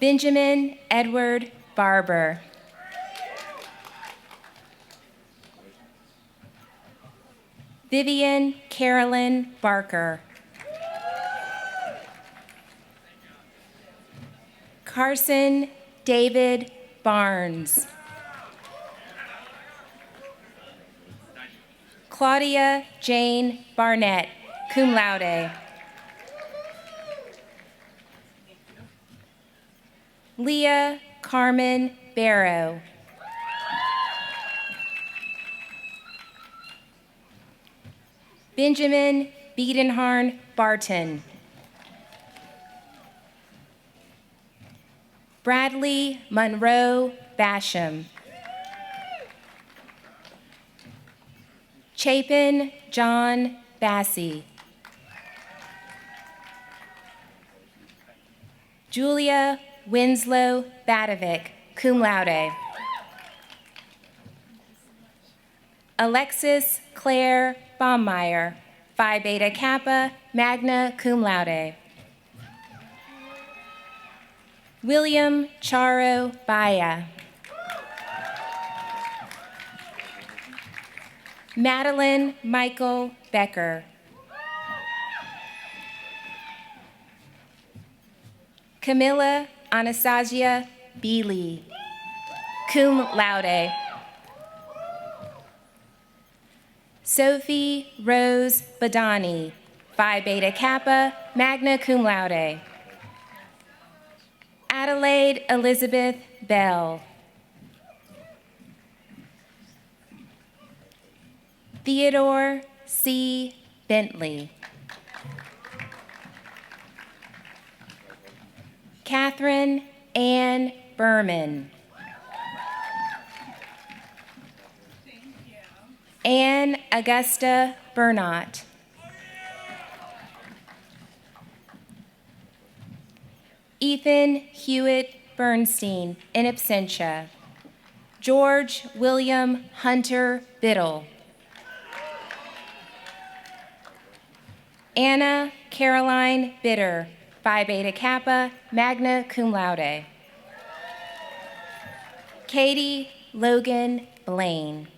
Benjamin Edward Barber. Vivian Carolyn Barker. Carson David Barnes. Claudia Jane Barnett, cum laude. Leah Carmen Barrow. Benjamin Biedenharn Barton. Bradley Monroe Basham. Chapin John Bassey. Julia Winslow Batovic, cum laude. Alexis Claire Baumeier, Phi Beta Kappa, magna cum laude. William Charo Baya. Madeline Michael Becker. Camilla Anastasia Beely, cum laude. Sophie Rose Badani, Phi Beta Kappa, magna cum laude. Adelaide Elizabeth Bell. Theodore C. Bentley. Catherine Ann Berman. Anne Augusta Bernot. Ethan Hewitt Bernstein, in absentia. George William Hunter Biddle. Anna Caroline Bitter, Phi Beta Kappa, magna cum laude. Katie Logan Blaine.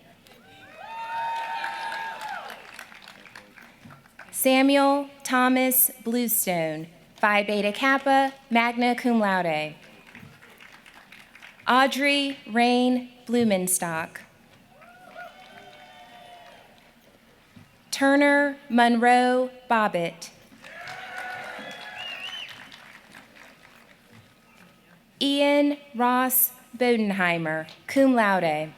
Samuel Thomas Bluestone, Phi Beta Kappa, magna cum laude. Audrey Rain Blumenstock. Turner Monroe Bobbitt. Ian Ross Bodenheimer, cum laude.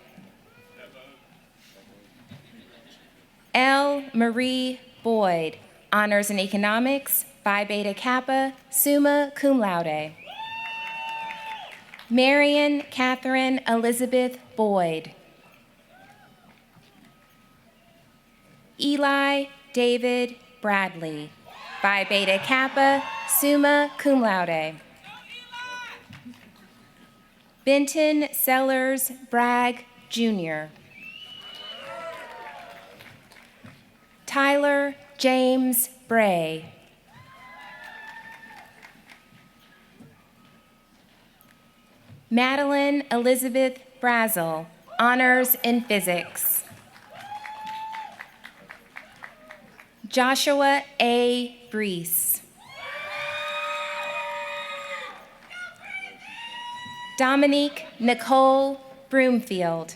L. Marie Boyd, honors in economics, Phi Beta Kappa, summa cum laude. Marion Catherine Elizabeth Boyd. Eli David Bradley, Phi Beta Kappa, summa cum laude. Benton Sellers Bragg, Jr. Tyler James Bray. Madeline Elizabeth Brazel, honors in physics. Joshua A. Brees. Dominique Nicole Broomfield.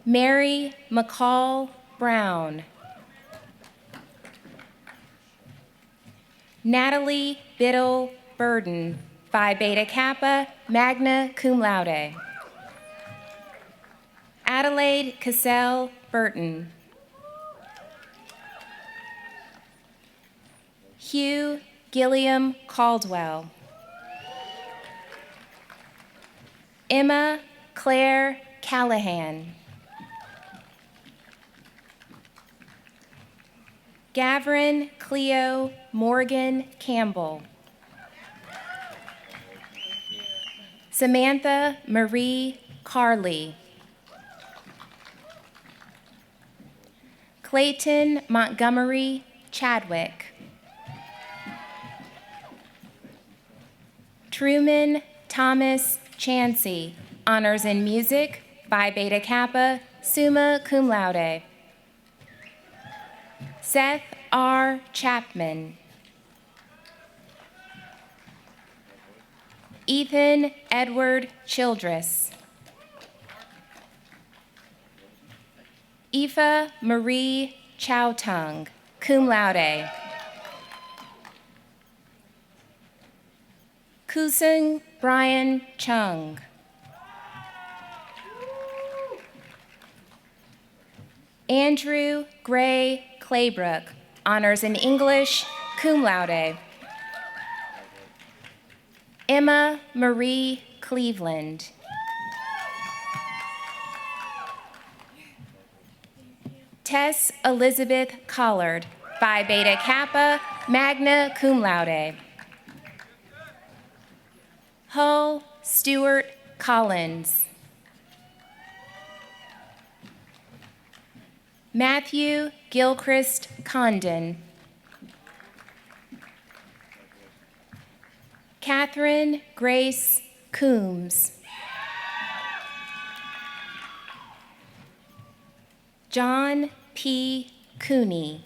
Mary McCall Brown. Natalie Biddle Burden, Phi Beta Kappa, magna cum laude. Adelaide Cassell Burton. Hugh Gilliam Caldwell. Emma Claire Callahan. Gavin Cleo Morgan Campbell. Samantha Marie Carley. Clayton Montgomery Chadwick. Truman Thomas Chansey, honors in music, Phi Beta Kappa, summa cum laude. Seth R. Chapman. Ethan Edward Childress. Aoife Marie Chowtung, cum laude. Kusung Brian Chung. Andrew Gray Claybrook, honors in English, cum laude. Emma Marie Cleveland. Tess Elizabeth Collard, Phi Beta Kappa, magna cum laude. Hull Stewart Collins. Matthew Gilchrist Condon. Catherine Grace Coombs. John P. Cooney.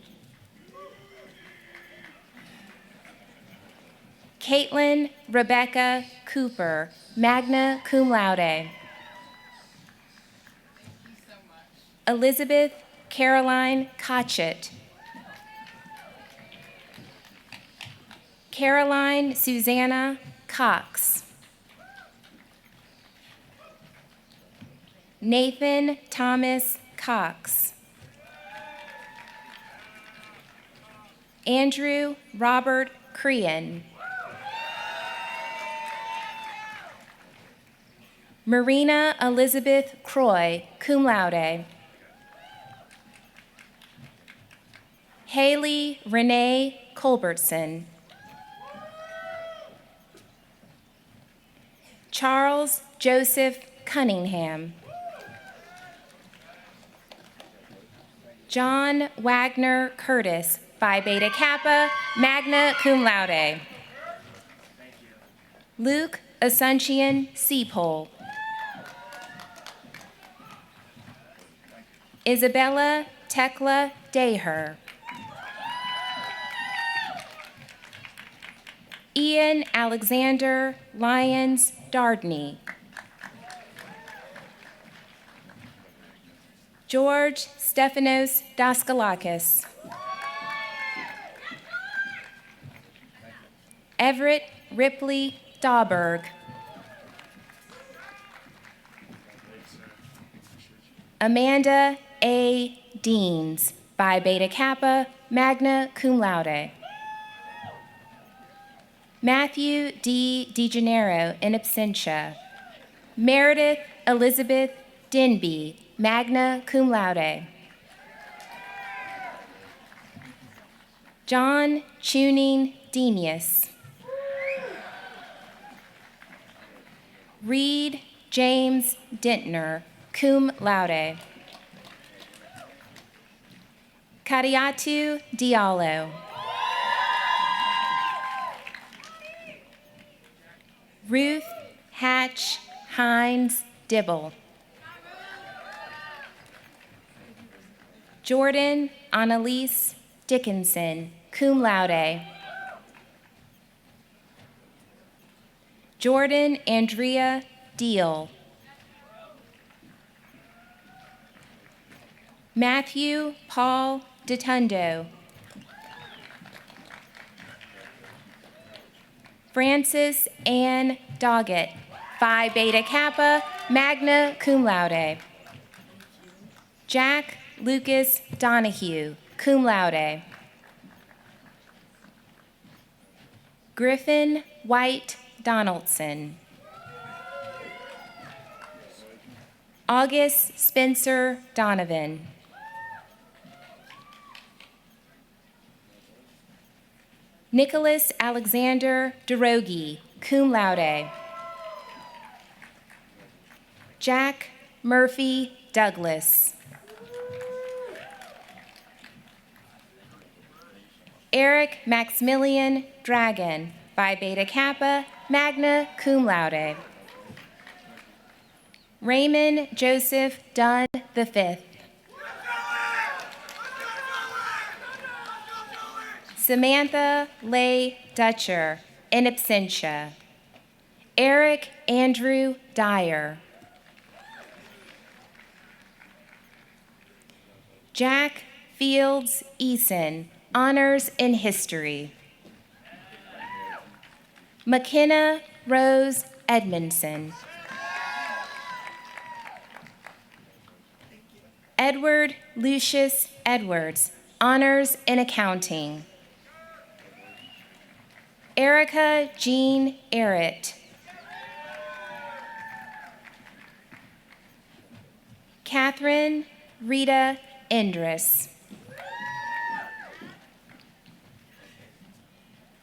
Caitlin Rebecca Cooper, magna cum laude. Elizabeth Caroline Cotchett. Caroline Susanna Cox. Nathan Thomas Cox. Andrew Robert Crean. Marina Elizabeth Croy, cum laude. Haley Renee Culbertson. Charles Joseph Cunningham. John Wagner Curtis, Phi Beta Kappa, magna cum laude. Luke Asuncion Seapole. Isabella Tekla Daher. Ian Alexander Lyons Dardney. George Stephanos Daskalakis. Everett Ripley Dauberg. Amanda A. Deans, Phi Beta Kappa, magna cum laude. Matthew D. DeGennaro, in absentia. Meredith Elizabeth Denby, magna cum laude. John Tuning Denius. Reed James Dentner, cum laude. Kadiatu Diallo. Ruth Hatch Hines Dibble. Jordan Annalise Dickinson, cum laude. Jordan Andrea Deal. Matthew Paul Ditundo. Frances Ann Doggett, Phi Beta Kappa, magna cum laude. Jack Lucas Donahue, cum laude. Griffin White Donaldson. August Spencer Donovan. Nicholas Alexander DeRogi, cum laude. Jack Murphy Douglas. Eric Maximilian Dragon, Phi Beta Kappa, magna cum laude. Raymond Joseph Dunn V. Samantha Leigh Dutcher, in absentia. Eric Andrew Dyer. Jack Fields Eason, honors in history. McKenna Rose Edmondson. Edward Lucius Edwards, honors in accounting. Erica Jean Errett. Catherine Rita Endress.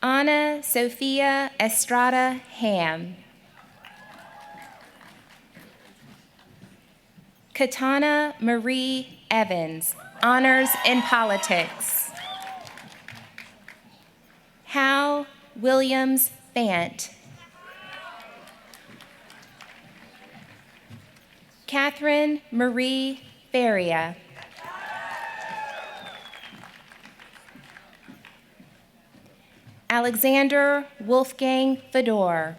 Anna Sophia Estrada Ham. Katana Marie Evans, honors in politics. Hal Williams Bant. Catherine Marie Faria. Alexander Wolfgang Fedor.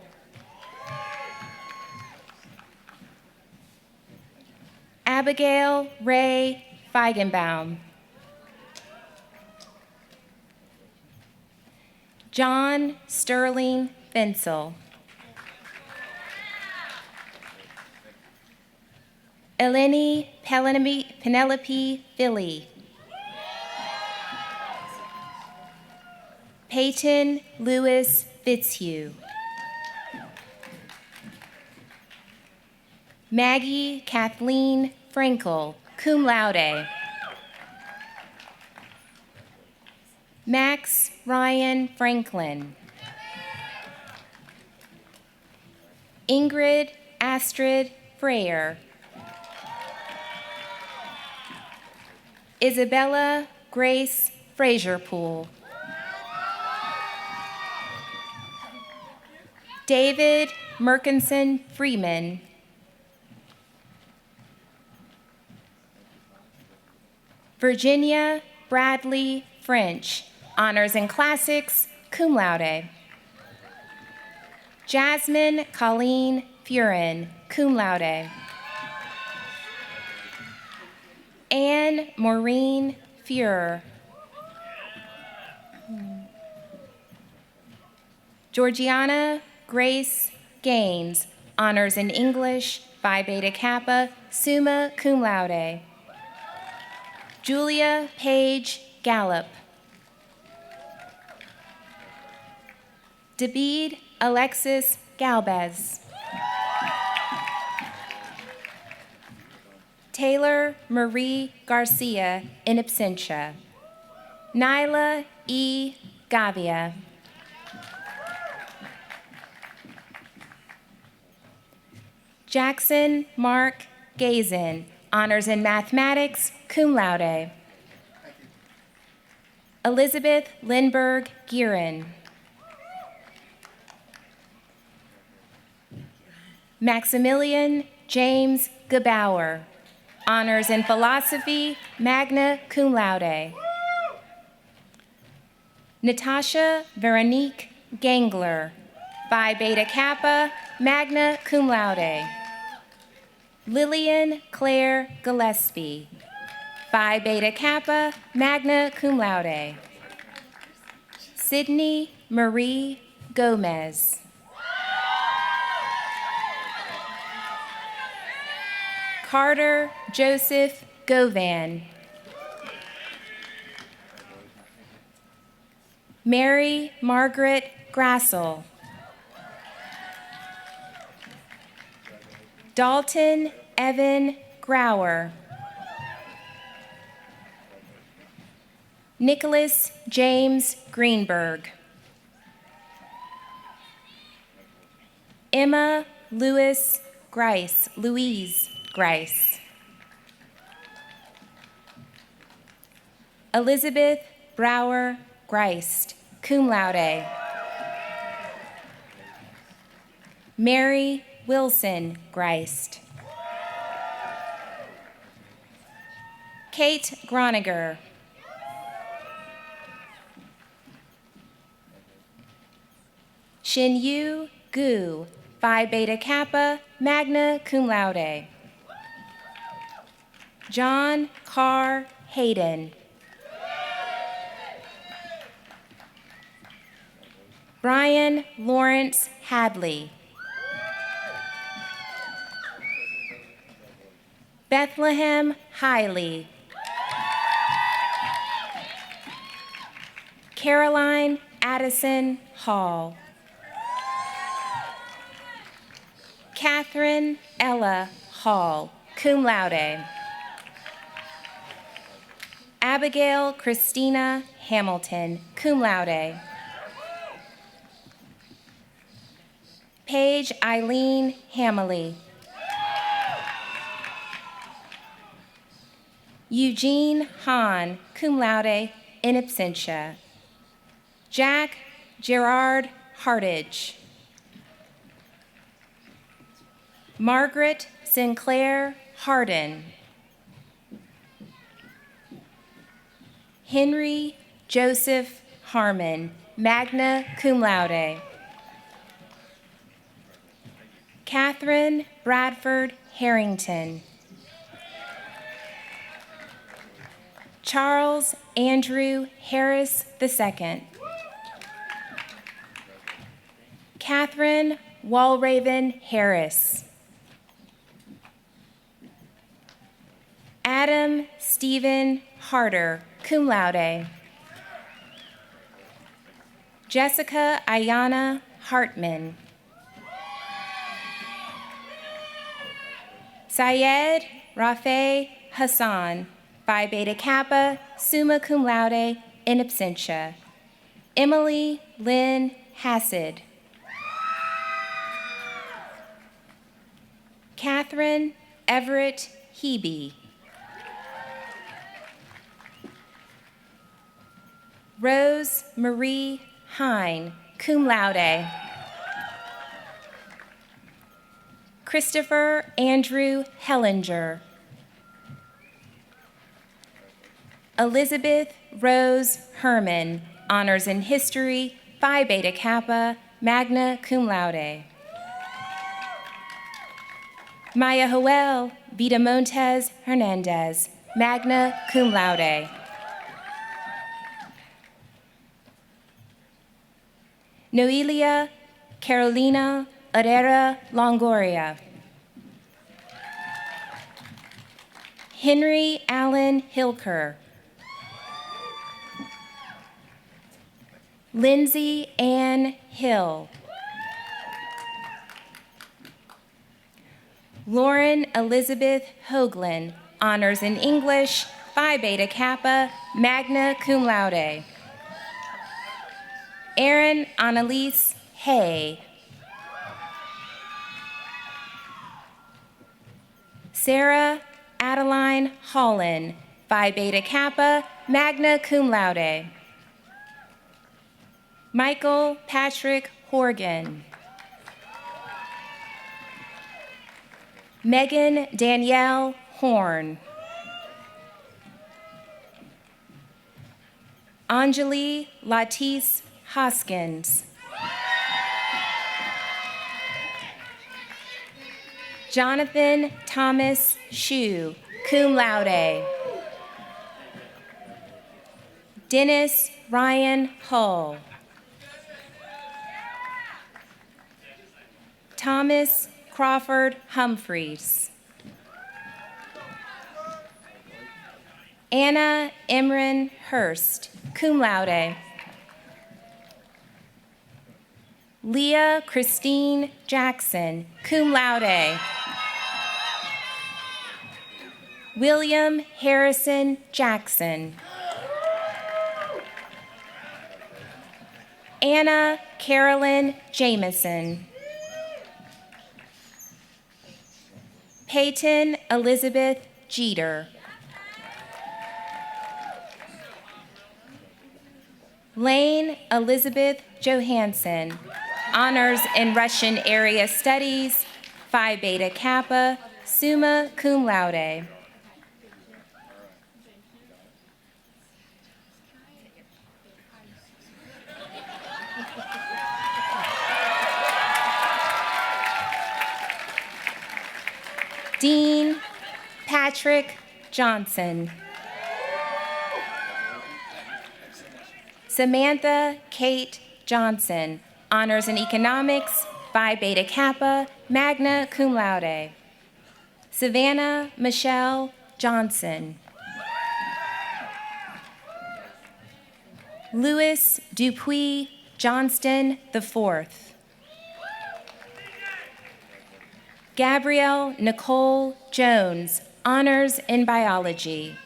Abigail Ray Feigenbaum. John Sterling Fensel. Eleni Penelope Philly. Peyton Lewis Fitzhugh. Maggie Kathleen Frankel, cum laude. Max Ryan Franklin. Ingrid Astrid Freyer. Isabella Grace Frazierpool. David Merkinson Freeman. Virginia Bradley French, honors in classics, cum laude. Jasmine Colleen Furin, cum laude. Anne Maureen Fuhr. Georgiana Grace Gaines, honors in English, Phi Beta Kappa, summa cum laude. Julia Page Gallup. David Alexis Galvez. Taylor Marie Garcia in absentia. Nyla E. Gavia. Jackson Mark Gazin, honors in mathematics, cum laude. Elizabeth Lindbergh Gearin. Maximilian James Gebauer, honors in philosophy, magna cum laude. Natasha Veronique Gangler, Phi Beta Kappa, magna cum laude. Lillian Claire Gillespie, Phi Beta Kappa, magna cum laude. Sydney Marie Gomez. Carter Joseph Govan. Mary Margaret Grassel. Dalton Evan Grauer. Nicholas James Greenberg. Emma Louise Grice. Elizabeth Brower Greist, cum laude. Mary Wilson Greist. Kate Groniger. Shinyu Gu, Phi Beta Kappa, magna cum laude. John Carr Hayden. Brian Lawrence Hadley. Bethlehem Hiley. Caroline Addison Hall. Catherine Ella Hall, cum laude. Abigail Christina Hamilton, cum laude. Paige Eileen Hamley. Eugene Hahn, cum laude, in absentia. Jack Gerard Hartage. Margaret Sinclair Hardin. Henry Joseph Harmon, magna cum laude. Catherine Bradford Harrington. Charles Andrew Harris II. Catherine Walraven Harris. Adam Stephen Harder, cum laude. Jessica Ayana Hartman. Syed Rafe Hassan, Phi Beta Kappa, summa cum laude, in absentia. Emily Lynn Hassad. Catherine Everett Hebe. Rose Marie Hine, cum laude. Christopher Andrew Hellinger. Elizabeth Rose Herman, honors in history, Phi Beta Kappa, magna cum laude. Maya Joel Vitamontes Hernandez, magna cum laude. Noelia Carolina Herrera Longoria. Henry Allen Hilker. Lindsay Ann Hill. Lauren Elizabeth Hoagland, honors in English, Phi Beta Kappa, magna cum laude. Erin Annalise Hay. Sarah Adeline Holland, Phi Beta Kappa, magna cum laude. Michael Patrick Horgan. Megan Danielle Horn. Anjali Latisse Hoskins. Jonathan Thomas Shue, cum laude. Dennis Ryan Hull. Thomas Crawford Humphreys. Anna Emran Hurst, cum laude. Leah Christine Jackson, cum laude. William Harrison Jackson. Anna Carolyn Jameson. Peyton Elizabeth Jeter. Lane Elizabeth Johansson, honors in Russian Area Studies, Phi Beta Kappa, summa cum laude. Dean Patrick Johnson. Samantha Kate Johnson, honors in economics, Phi Beta Kappa, magna cum laude. Savannah Michelle Johnson. Louis Dupuis Johnston IV. Gabrielle Nicole Jones, honors in biology.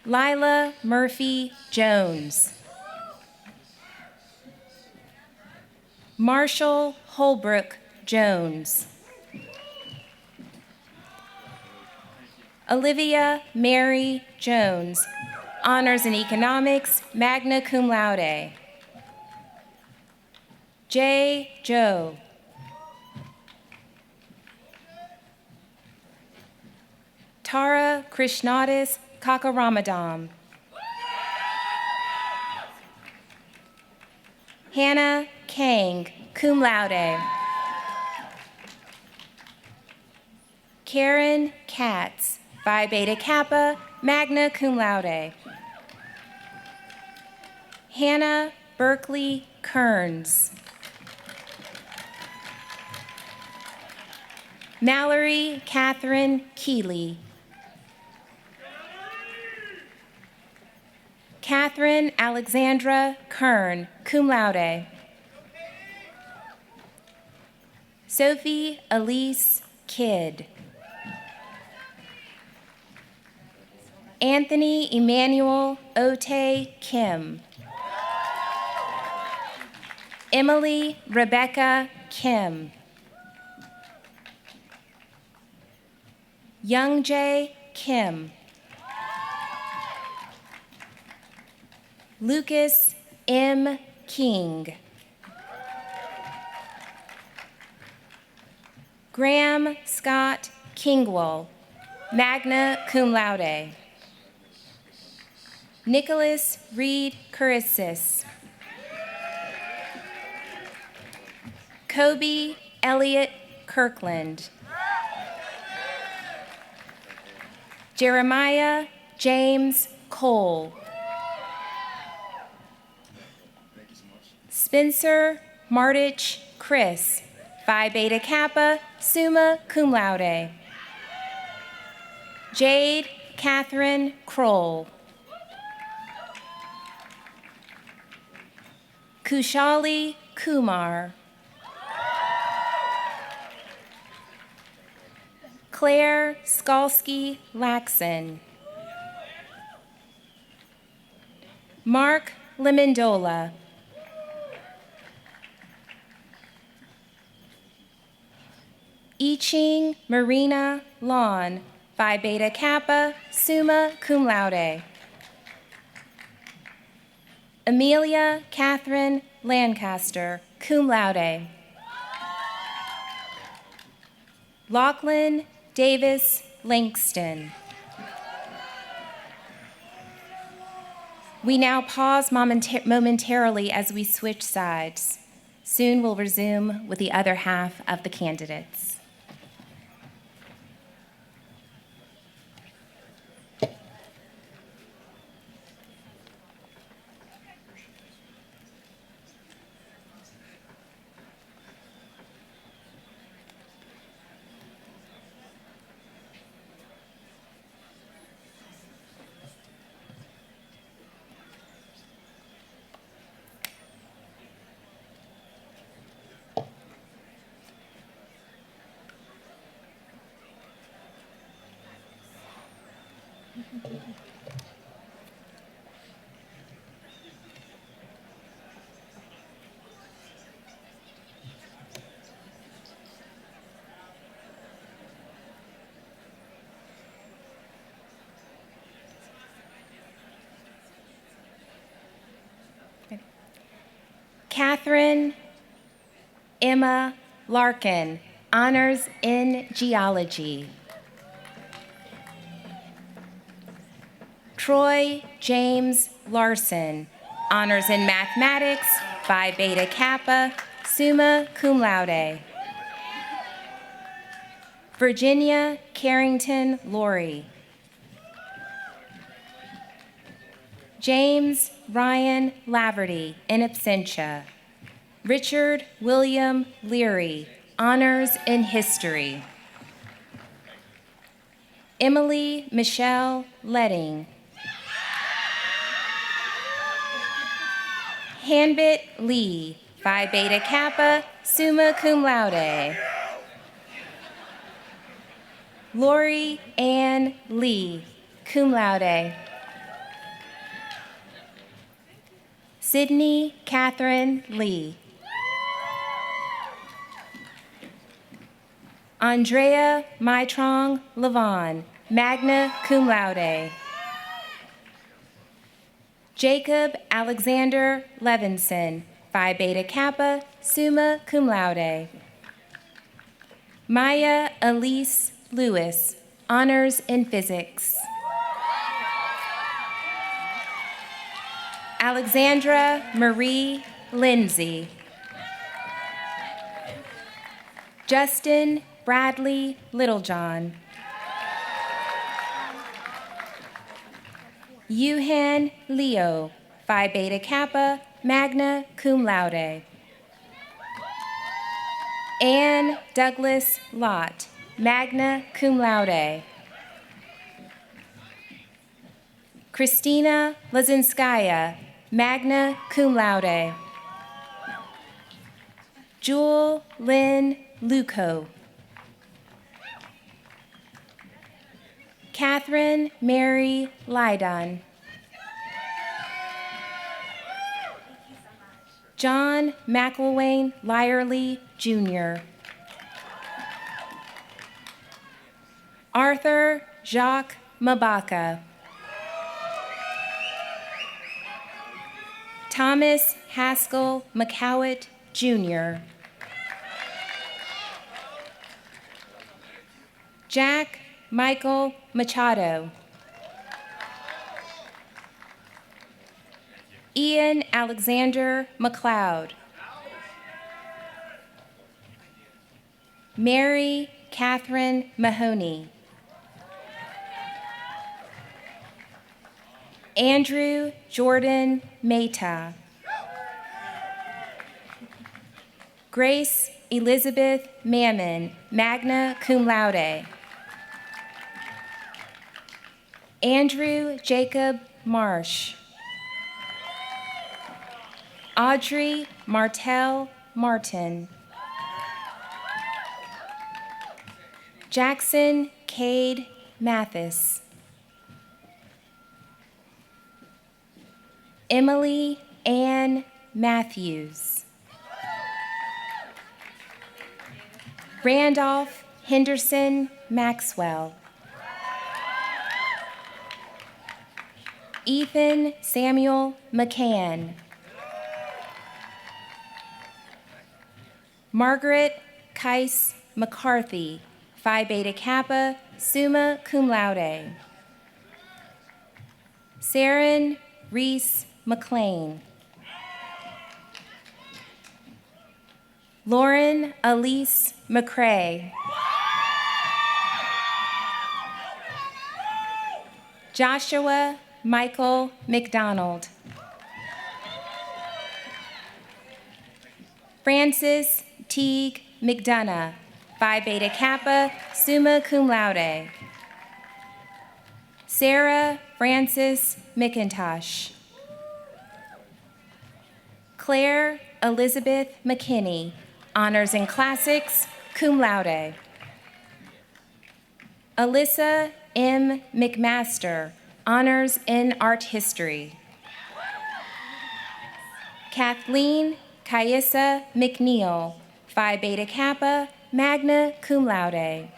Lila Murphy Jones. Marshall Holbrook Jones. Olivia Mary Jones, honors in economics, magna cum laude. J. Joe. Tara Krishnadis Kakaramadam. Hannah Kang, cum laude. Karen Katz, Phi Beta Kappa, magna cum laude. Hannah Berkeley Kearns. Mallory Catherine Keeley. Catherine Alexandra Kern, cum laude. Sophie Elise Kidd. Anthony Emmanuel Ote Kim. Emily Rebecca Kim. Young Jae Kim. Lucas M. King. Graham Scott Kingwell, magna cum laude. Nicholas Reed Curicis. Kobe Elliott Kirkland. Jeremiah James Cole. Spencer Martich Chris, Phi Beta Kappa, summa cum laude. Jade Catherine Kroll. Kushali Kumar. Claire Skalski Laxon. Mark Lemondola. Iching Marina Lawn, Phi Beta Kappa, summa cum laude. Amelia Catherine Lancaster, cum laude. Lachlan Davis Langston. We now pause momentarily as we switch sides. Soon we'll resume with the other half of the candidates. Catherine Emma Larkin, honors in geology. Troy James Larson, honors in mathematics, Phi Beta Kappa, summa cum laude. Virginia Carrington Laurie. James Ryan Laverty, in absentia. Richard William Leary, honors in history. Emily Michelle Letting. Hanbit Lee, Phi Beta Kappa, summa cum laude. Lori Ann Lee, cum laude. Sydney Catherine Lee. Andrea Maitrong Levon, magna cum laude. Jacob Alexander Levinson, Phi Beta Kappa, summa cum laude. Maya Elise Lewis, honors in physics. Alexandra Marie Lindsay. Justin Bradley Littlejohn. Yuhan Leo, Phi Beta Kappa, magna cum laude. Anne Douglas Lott, magna cum laude. Christina Lazinskaya, magna cum laude. Jewel Lynn Luco. Catherine Mary Lydon. John McElwain Lyerly, Jr. Arthur Jacques Mabaka. Thomas Haskell McCowett, Jr. Jack Michael Machado. Ian Alexander McLeod. Mary Catherine Mahoney. Andrew Jordan Mehta. Grace Elizabeth Mammon, magna cum laude. Andrew Jacob Marsh. Audrey Martell Martin. Jackson Cade Mathis. Emily Ann Matthews. Randolph Henderson Maxwell. Ethan Samuel McCann. Margaret Kais McCarthy, Phi Beta Kappa, summa cum laude. Saren Reese McLean. Lauren Elise McCrae. Joshua Michael McDonald. Francis Teague McDonough, Phi Beta Kappa, summa cum laude. Sarah Frances McIntosh. Claire Elizabeth McKinney, honors in classics, cum laude. Alyssa M. McMaster, honors in art history. Kathleen Kaissa McNeil, Phi Beta Kappa, magna cum laude.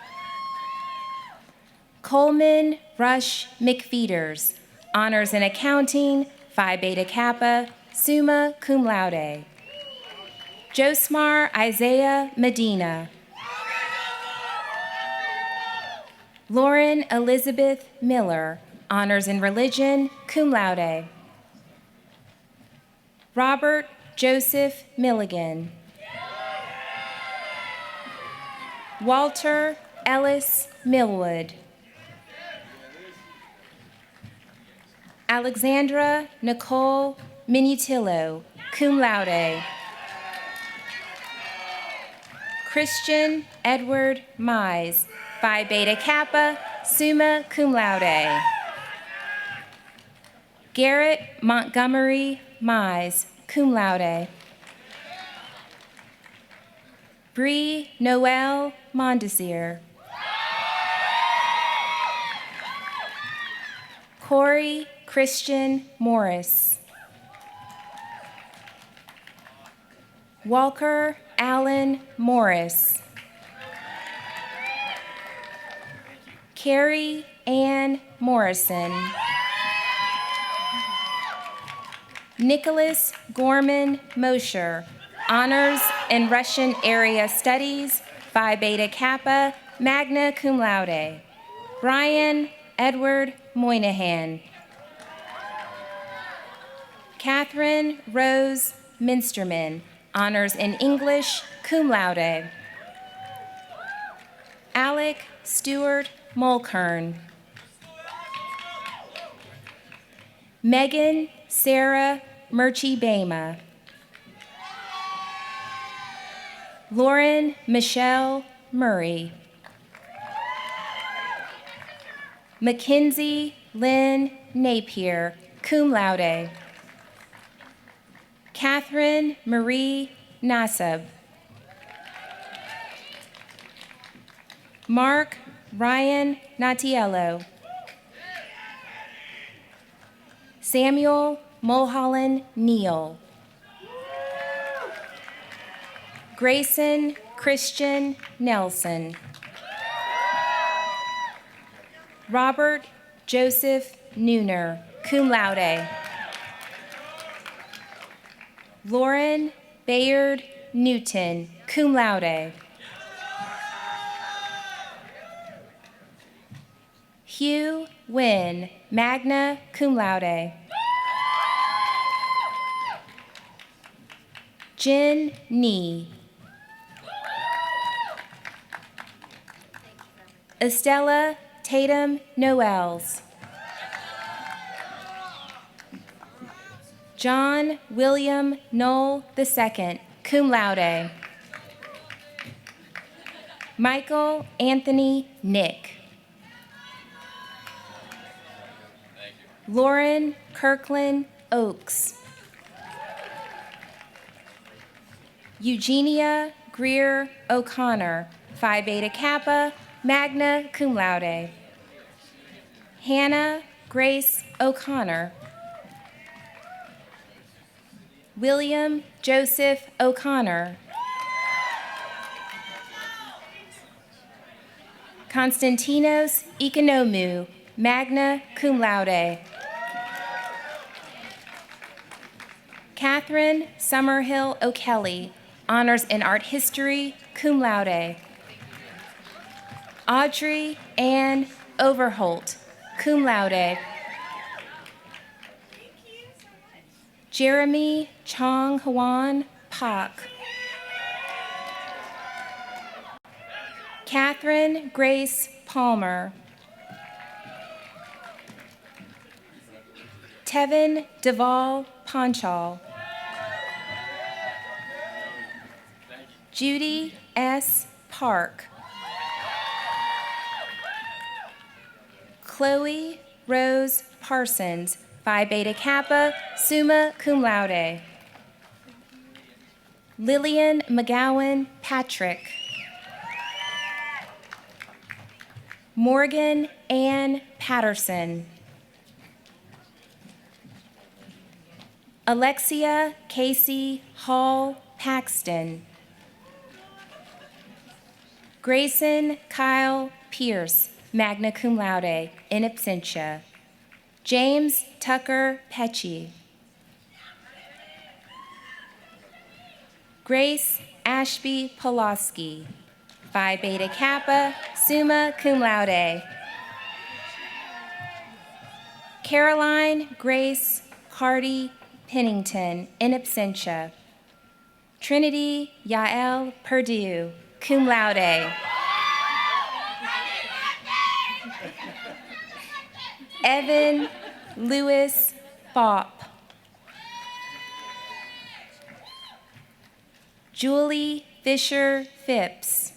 Coleman Rush McFeeters, honors in accounting, Phi Beta Kappa, summa cum laude. Josmar Isaiah Medina. Lauren Elizabeth Miller, honors in religion, cum laude. Robert Joseph Milligan. Walter Ellis Millwood. Alexandra Nicole Minutillo, cum laude. Christian Edward Mize, Phi Beta Kappa, summa cum laude. Garrett Montgomery Mize, cum laude. Brie Noel Mondasseer. Corey Christian Morris. Walker Allen Morris. Carrie Ann Morrison. Nicholas Gorman Mosher, honors in Russian area studies, Phi Beta Kappa, magna cum laude. Brian Edward Moynihan. Catherine Rose Minsterman, honors in English, cum laude. Alec Stewart Mulkern. Megan Sarah Murchie Bama. Lauren Michelle Murray. Mackenzie Lynn Napier, cum laude. Catherine Marie Nassab. Mark Ryan Natiello. Samuel Mulholland Neal. Grayson Christian Nelson. Robert Joseph Nooner, cum laude. Lauren Bayard Newton, cum laude. Hugh Wynn, magna cum laude. Jen Nee. Estella Tatum Noels. John William Knoll II, cum laude. Michael Anthony Nick. Lauren Kirkland Oakes. Eugenia Greer O'Connor, Phi Beta Kappa, magna cum laude. Hannah Grace O'Connor. William Joseph O'Connor. Konstantinos Ikonomou, magna cum laude. Catherine Summerhill O'Kelly, honors in art history, cum laude. Audrey Ann Overholt, cum laude. Jeremy Chong Hwan Pak. Catherine Grace Palmer. Tevin Duvall Ponchal. Judy S. Park. Chloe Rose Parsons, Phi Beta Kappa, summa cum laude. Lillian McGowan Patrick. Morgan Ann Patterson. Alexia Casey Hall Paxton. Grayson Kyle Pierce, magna cum laude, in absentia. James Tucker Pecci. Grace Ashby Pulaski, Phi Beta Kappa, summa cum laude. Caroline Grace Hardy Pennington, in absentia. Trinity Yael Perdue, cum laude. Evan Lewis Bopp. Julie Fisher Phipps.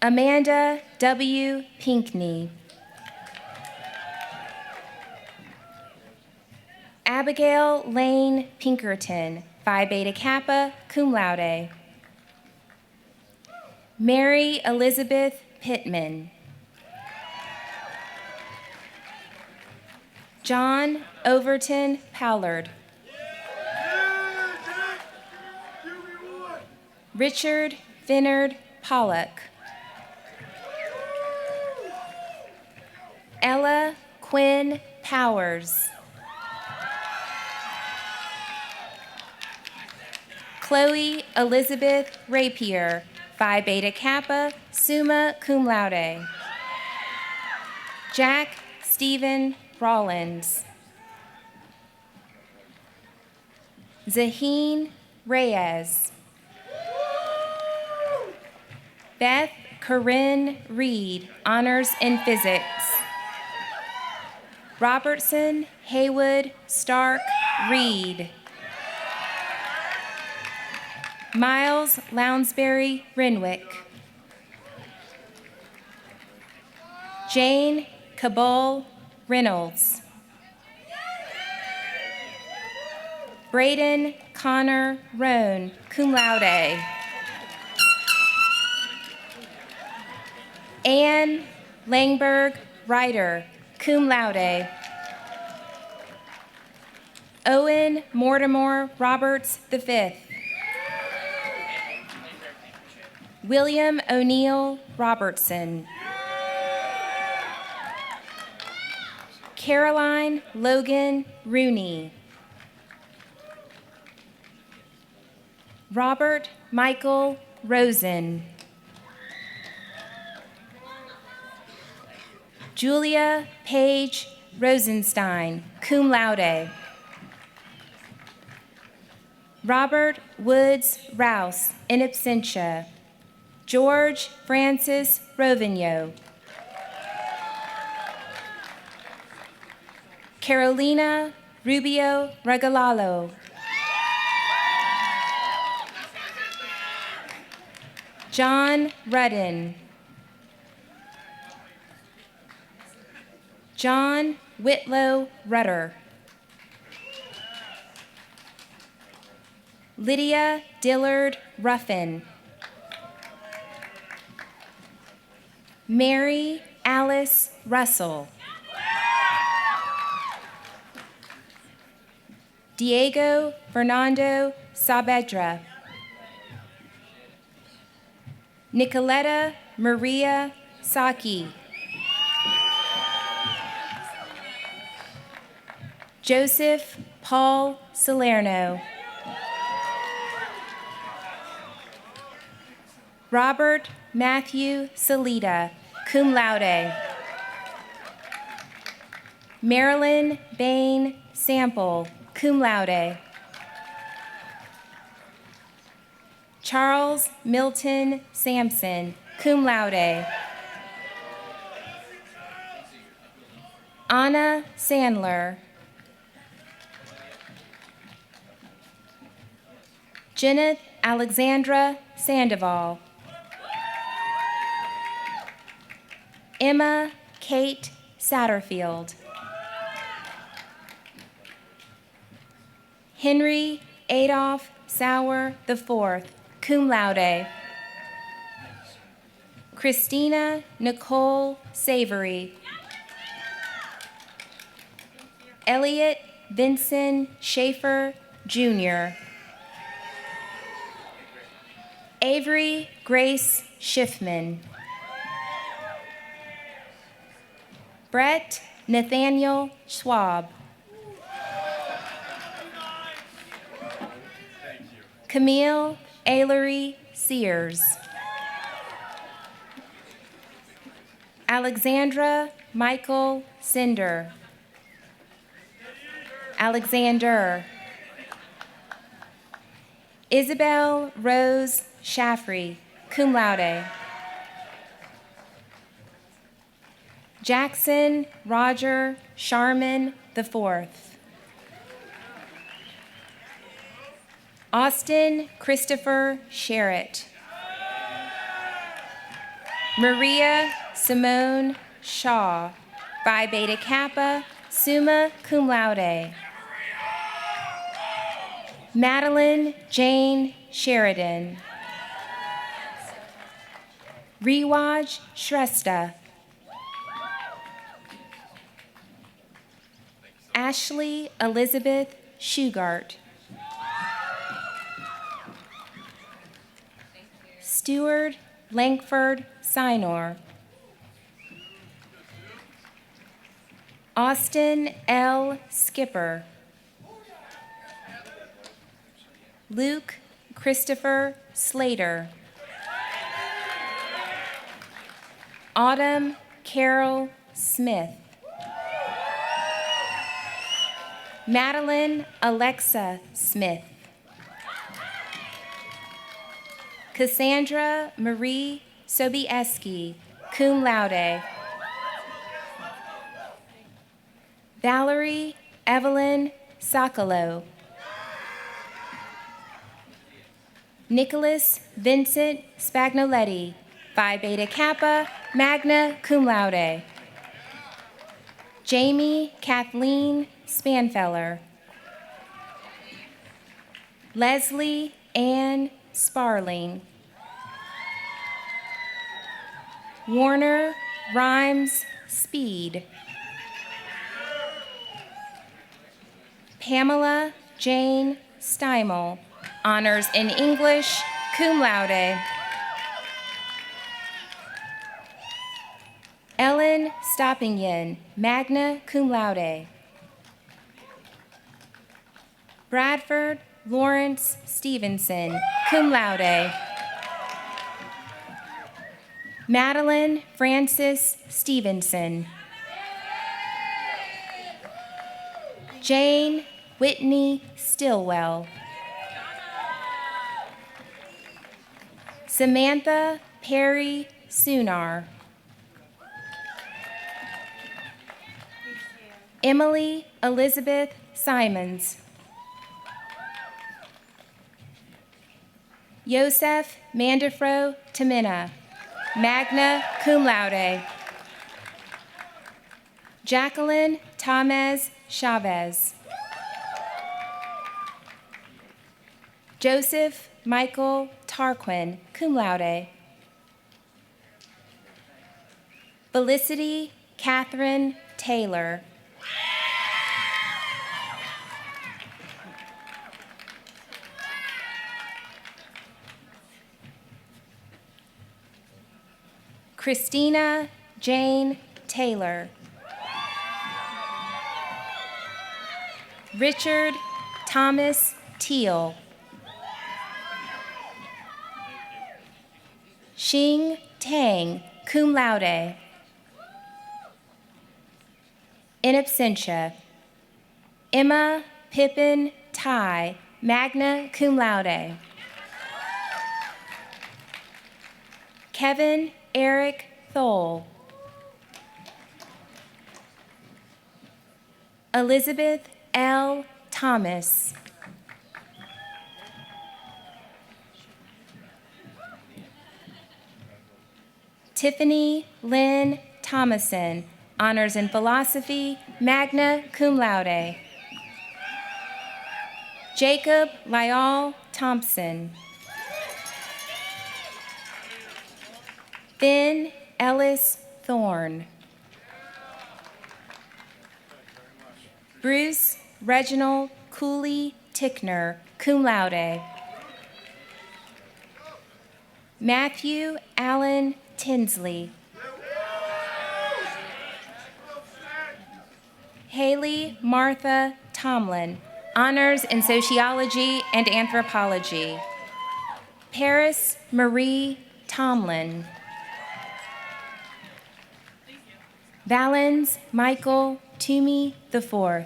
Amanda W. Pinkney. Abigail Lane Pinkerton, Phi Beta Kappa, cum laude. Mary Elizabeth Pittman. John Overton Pollard. Richard Finnard Pollock. Ella Quinn Powers. Chloe Elizabeth Rapier, Phi Beta Kappa, summa cum laude. Jack Stephen Rollins. Zaheen Reyes. Beth Corinne Reed, honors in physics. Robertson, Haywood, Stark, Reed. Miles Lounsbury Renwick. Jane Cabell Reynolds. Braden Connor Roan, cum laude. Anne Langberg Ryder, cum laude. Owen Mortimer Roberts V. William O'Neill Robertson. Caroline Logan Rooney. Robert Michael Rosen. Julia Paige Rosenstein, cum laude. Robert Woods Rouse, in absentia. George Francis Rovigno. Carolina Rubio Regalalo. John Rudden. John Whitlow Rudder. Lydia Dillard Ruffin. Mary Alice Russell. Diego Fernando Saavedra. Nicoletta Maria Saki. Joseph Paul Salerno. Robert Matthew Salita, cum laude. Marilyn Bain Sample, cum laude. Charles Milton Sampson, cum laude. Anna Sandler. Jenneth Alexandra Sandoval. Emma Kate Satterfield. Henry Adolph Sauer IV, cum laude. Christina Nicole Savory. Elliot Vincent Schaefer, Jr. Avery Grace Schiffman. Brett Nathaniel Schwab. Camille Ailery Sears. Alexandra Michael Cinder. Alexander. Isabel Rose Shaffrey, cum laude. Jackson Roger Sharman IV. Austin Christopher Sherritt. Maria Simone Shaw, Phi Beta Kappa, summa cum laude. Madeline Jane Sheridan. Riwaj Shrestha. Ashley Elizabeth Shugart. Stewart Langford Sinor. Austin L. Skipper. Luke Christopher Slater. Autumn Carol Smith. Madeline Alexa Smith. Cassandra Marie Sobieski, cum laude. Valerie Evelyn Sokolow. Nicholas Vincent Spagnoletti, Phi Beta Kappa, magna cum laude. Jamie Kathleen Spanfeller. Leslie Ann Sparling. Warner Rhymes Speed. Pamela Jane Steimel, honors in English, cum laude. Ellen Stoppingen, magna cum laude. Bradford Lawrence Stevenson, cum laude. Madeline Frances Stevenson. Jane Whitney Stillwell. Samantha Perry Sunar. Emily Elizabeth Simons. Yosef Mandafro Tamina, magna cum laude. Jacqueline Tamez Chavez. Joseph Michael Tarquin, cum laude. Felicity Catherine Taylor. Christina Jane Taylor. Richard Thomas Teal. Xing Tang, cum laude. In absentia, Emma Pippin Tai, magna cum laude. Kevin Eric Thole. Elizabeth L. Thomas. Tiffany Lynn Thomason, honors in philosophy, magna cum laude. Jacob Lyall Thompson. Finn Ellis Thorne. Bruce Reginald Cooley Tickner, cum laude. Matthew Allen Tinsley. Haley Martha Tomlin, honors in sociology and anthropology. Paris Marie Tomlin. Valens Michael Toomey IV.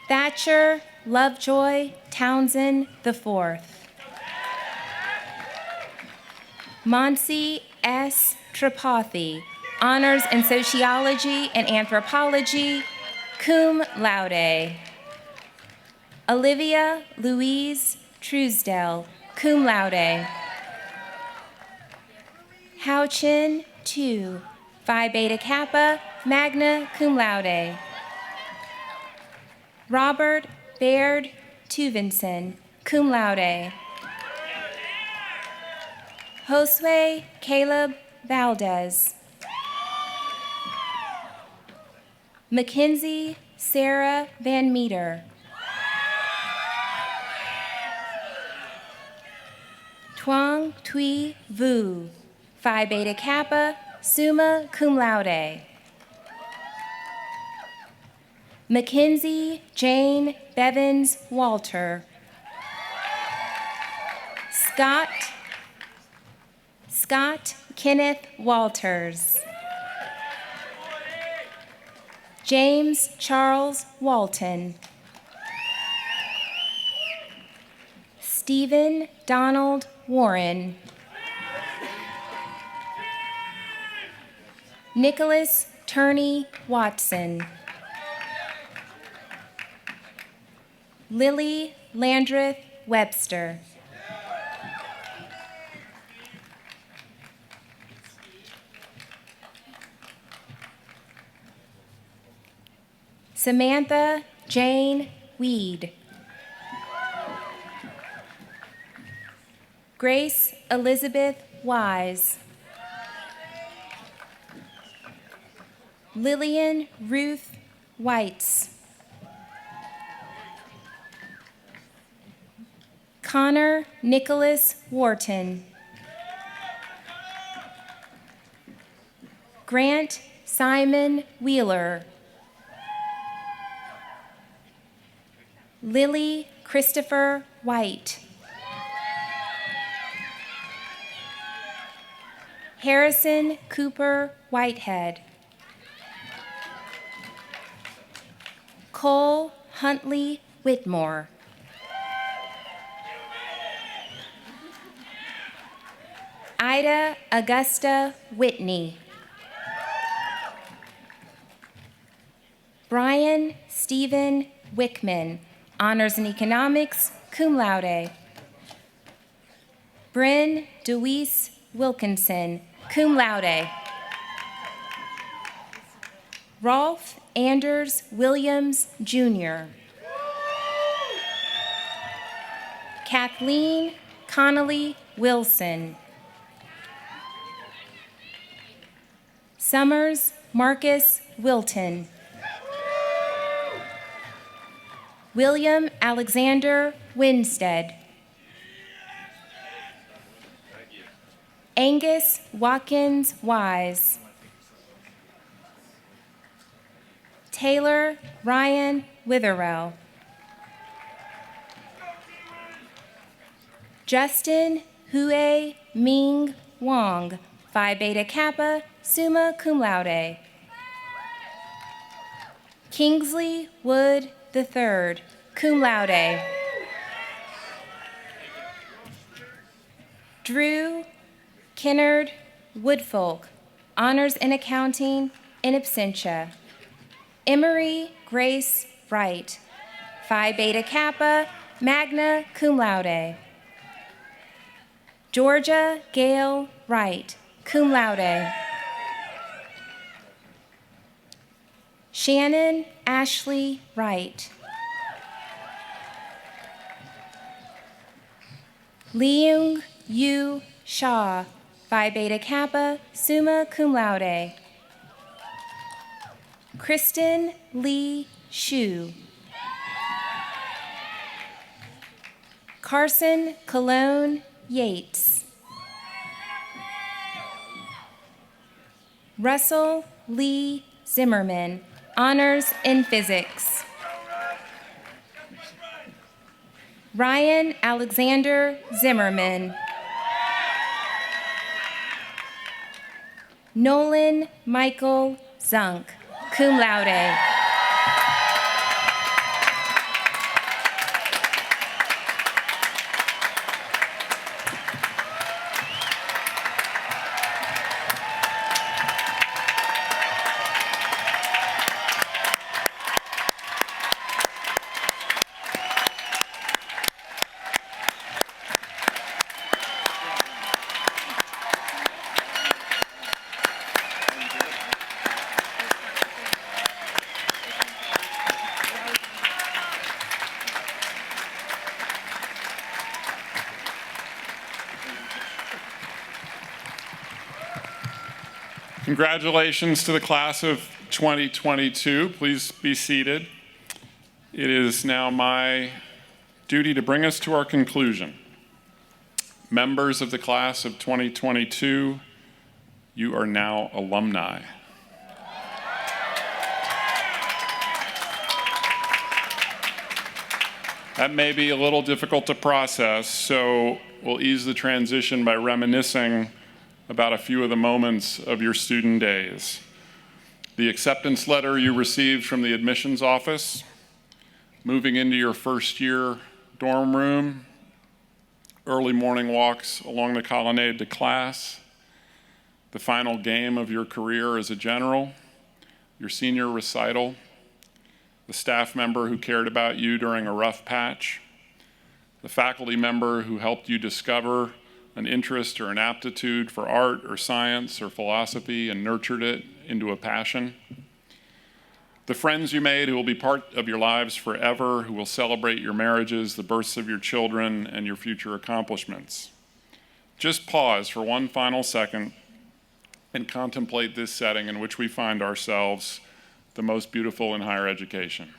Thatcher Lovejoy Townsend IV. Monsi S. Tripathi, honors in sociology and anthropology, cum laude. Olivia Louise Truesdell, cum laude. Hao Chin Tu, Phi Beta Kappa, magna cum laude. Robert Baird Tuvinson, cum laude. Josue Caleb Valdez. Mackenzie Sarah Van Meter. Tuong Thuy Vu, Phi Beta Kappa, summa cum laude. Mackenzie Jane Bevins Walter. Scott Kenneth Walters. James Charles Walton. Stephen Donald Warren. Nicholas Turney Watson. Lily Landreth Webster. Samantha Jane Weed. Grace Elizabeth Wise. Lillian Ruth Whites. Connor Nicholas Wharton. Grant Simon Wheeler. Lily Christopher White. Harrison Cooper Whitehead. Cole Huntley Whitmore. Ida Augusta Whitney. Brian Stephen Wickman, Honors in Economics, cum laude. Bryn Deweese Wilkinson, cum laude. Rolf Anders Williams, Jr. Kathleen Connolly Wilson. Summers Marcus Wilton. William Alexander Winstead. Angus Watkins Wise. Taylor Ryan Witherell. Justin Hue Ming Wong, Phi Beta Kappa, summa cum laude. Kingsley Wood III, cum laude. Drew Kennard Woodfolk, Honors in Accounting, in absentia. Emery Grace Wright, Phi Beta Kappa, magna cum laude. Georgia Gale Wright, cum laude. Shannon Ashley Wright. Leung Yu Shaw, Phi Beta Kappa, summa cum laude. Kristen Lee Shu. Carson Cologne Yates. Russell Lee Zimmerman, Honors in Physics. Ryan Alexander Zimmerman. Nolan Michael Zunk, cum laude. Congratulations to the class of 2022. Please be seated. It is now my duty to bring us to our conclusion. Members of the class of 2022, you are now alumni. That may be a little difficult to process, so we'll ease the transition by reminiscing about a few of the moments of your student days. The acceptance letter you received from the admissions office, moving into your first year dorm room, early morning walks along the colonnade to class, the final game of your career as a general, your senior recital, the staff member who cared about you during a rough patch, the faculty member who helped you discover an interest or an aptitude for art or science or philosophy and nurtured it into a passion, the friends you made who will be part of your lives forever, who will celebrate your marriages, the births of your children, and your future accomplishments. Just pause for one final second and contemplate this setting in which we find ourselves, the most beautiful in higher education.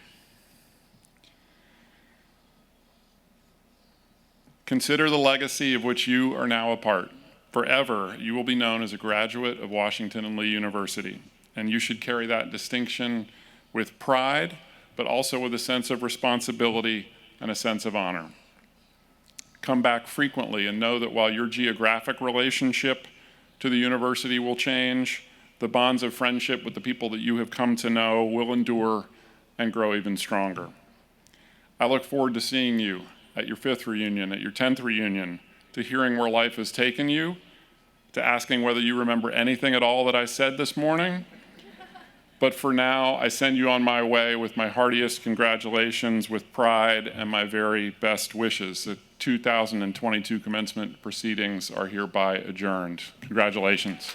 Consider the legacy of which you are now a part. Forever, you will be known as a graduate of Washington and Lee University, and you should carry that distinction with pride, but also with a sense of responsibility and a sense of honor. Come back frequently and know that while your geographic relationship to the university will change, the bonds of friendship with the people that you have come to know will endure and grow even stronger. I look forward to seeing you at your 5th reunion, at your 10th reunion, to hearing where life has taken you, to asking whether you remember anything at all that I said this morning. But for now, I send you on my way with my heartiest congratulations, with pride, and my very best wishes. The 2022 commencement proceedings are hereby adjourned. Congratulations.